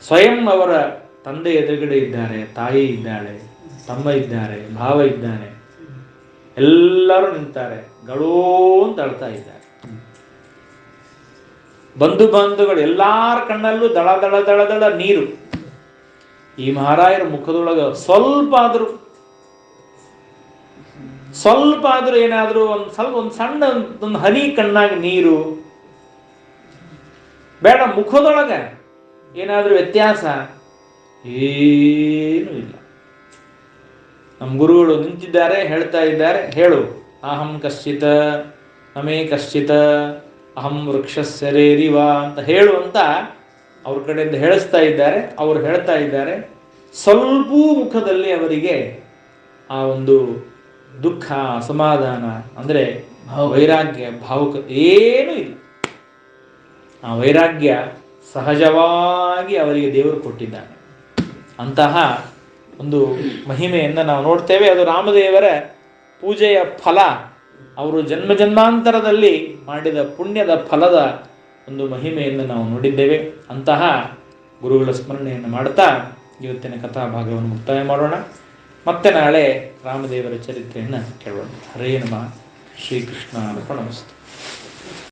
ಸ್ವಯಂ ಅವರ ತಂದೆ ಎದುರುಗಡೆ ಇದ್ದಾರೆ, ತಾಯಿ ಇದ್ದಾಳೆ, ತಮ್ಮ ಇದ್ದಾರೆ, ಭಾವ ಇದ್ದಾನೆ, ಎಲ್ಲರೂ ನಿಂತಾರೆ, ಗಳೋ ಅಂತ ಅಳ್ತಾ ಇದ್ದಾರೆ. ಬಂಧು ಬಾಂಧವಗಳು ಎಲ್ಲಾರ ಕಣ್ಣಲ್ಲೂ ದಳ ದಳ ದಳ ದಳ ನೀರು. ಈ ಮಹಾರಾಯರ ಮುಖದೊಳಗ ಸ್ವಲ್ಪ ಆದ್ರೂ ಏನಾದ್ರೂ ಒಂದು ಸಣ್ಣ ಒಂದು ಹನಿ ಕಣ್ಣಾಗ ನೀರು ಬೇಡ, ಮುಖದೊಳಗ ಏನಾದ್ರೂ ವ್ಯತ್ಯಾಸ ಏನೂ ಇಲ್ಲ. ನಮ್ಮ ಗುರುಗಳು ನಿಂತಿದ್ದಾರೆ, ಹೇಳ್ತಾ ಇದ್ದಾರೆ, ಹೇಳು ಅಹಂ ಕಶ್ಚಿತ ನಮೇ ಕಶ್ಚಿತ ಅಹಂ ವೃಕ್ಷಸ್ಯರೇರಿವ ಅಂತ ಹೇಳು ಅಂತ ಅವ್ರ ಕಡೆಯಿಂದ ಹೇಳಿಸ್ತಾ ಇದ್ದಾರೆ. ಅವರು ಹೇಳ್ತಾ ಇದ್ದಾರೆ. ಸ್ವಲ್ಪ ಮುಖದಲ್ಲಿ ಅವರಿಗೆ ಆ ಒಂದು ದುಃಖ, ಅಸಮಾಧಾನ, ಅಂದರೆ ವೈರಾಗ್ಯ, ಭಾವುಕ ಏನೂ ಇಲ್ಲ. ಆ ವೈರಾಗ್ಯ ಸಹಜವಾಗಿ ಅವರಿಗೆ ದೇವರು ಕೊಟ್ಟಿದ್ದಾನೆ. ಅಂತಹ ಒಂದು ಮಹಿಮೆಯನ್ನು ನಾವು ನೋಡ್ತೇವೆ. ಅದು ರಾಮದೇವರ ಪೂಜೆಯ ಫಲ, ಅವರು ಜನ್ಮ ಜನ್ಮಾಂತರದಲ್ಲಿ ಮಾಡಿದ ಪುಣ್ಯದ ಫಲದ ಒಂದು ಮಹಿಮೆಯನ್ನು ನಾವು ನೋಡಿದ್ದೇವೆ. ಅಂತಹ ಗುರುಗಳ ಸ್ಮರಣೆಯನ್ನು ಮಾಡ್ತಾ ಇವತ್ತಿನ ಕಥಾಭಾಗವನ್ನು ಮುಕ್ತಾಯ ಮಾಡೋಣ. ಮತ್ತೆ ನಾಳೆ ರಾಮದೇವರ ಚರಿತ್ರೆಯನ್ನು ಕೇಳೋಣ. ಹರೇ ನಮಃ. ಶ್ರೀಕೃಷ್ಣ ಅರ್ಪಣಮಸ್ತು.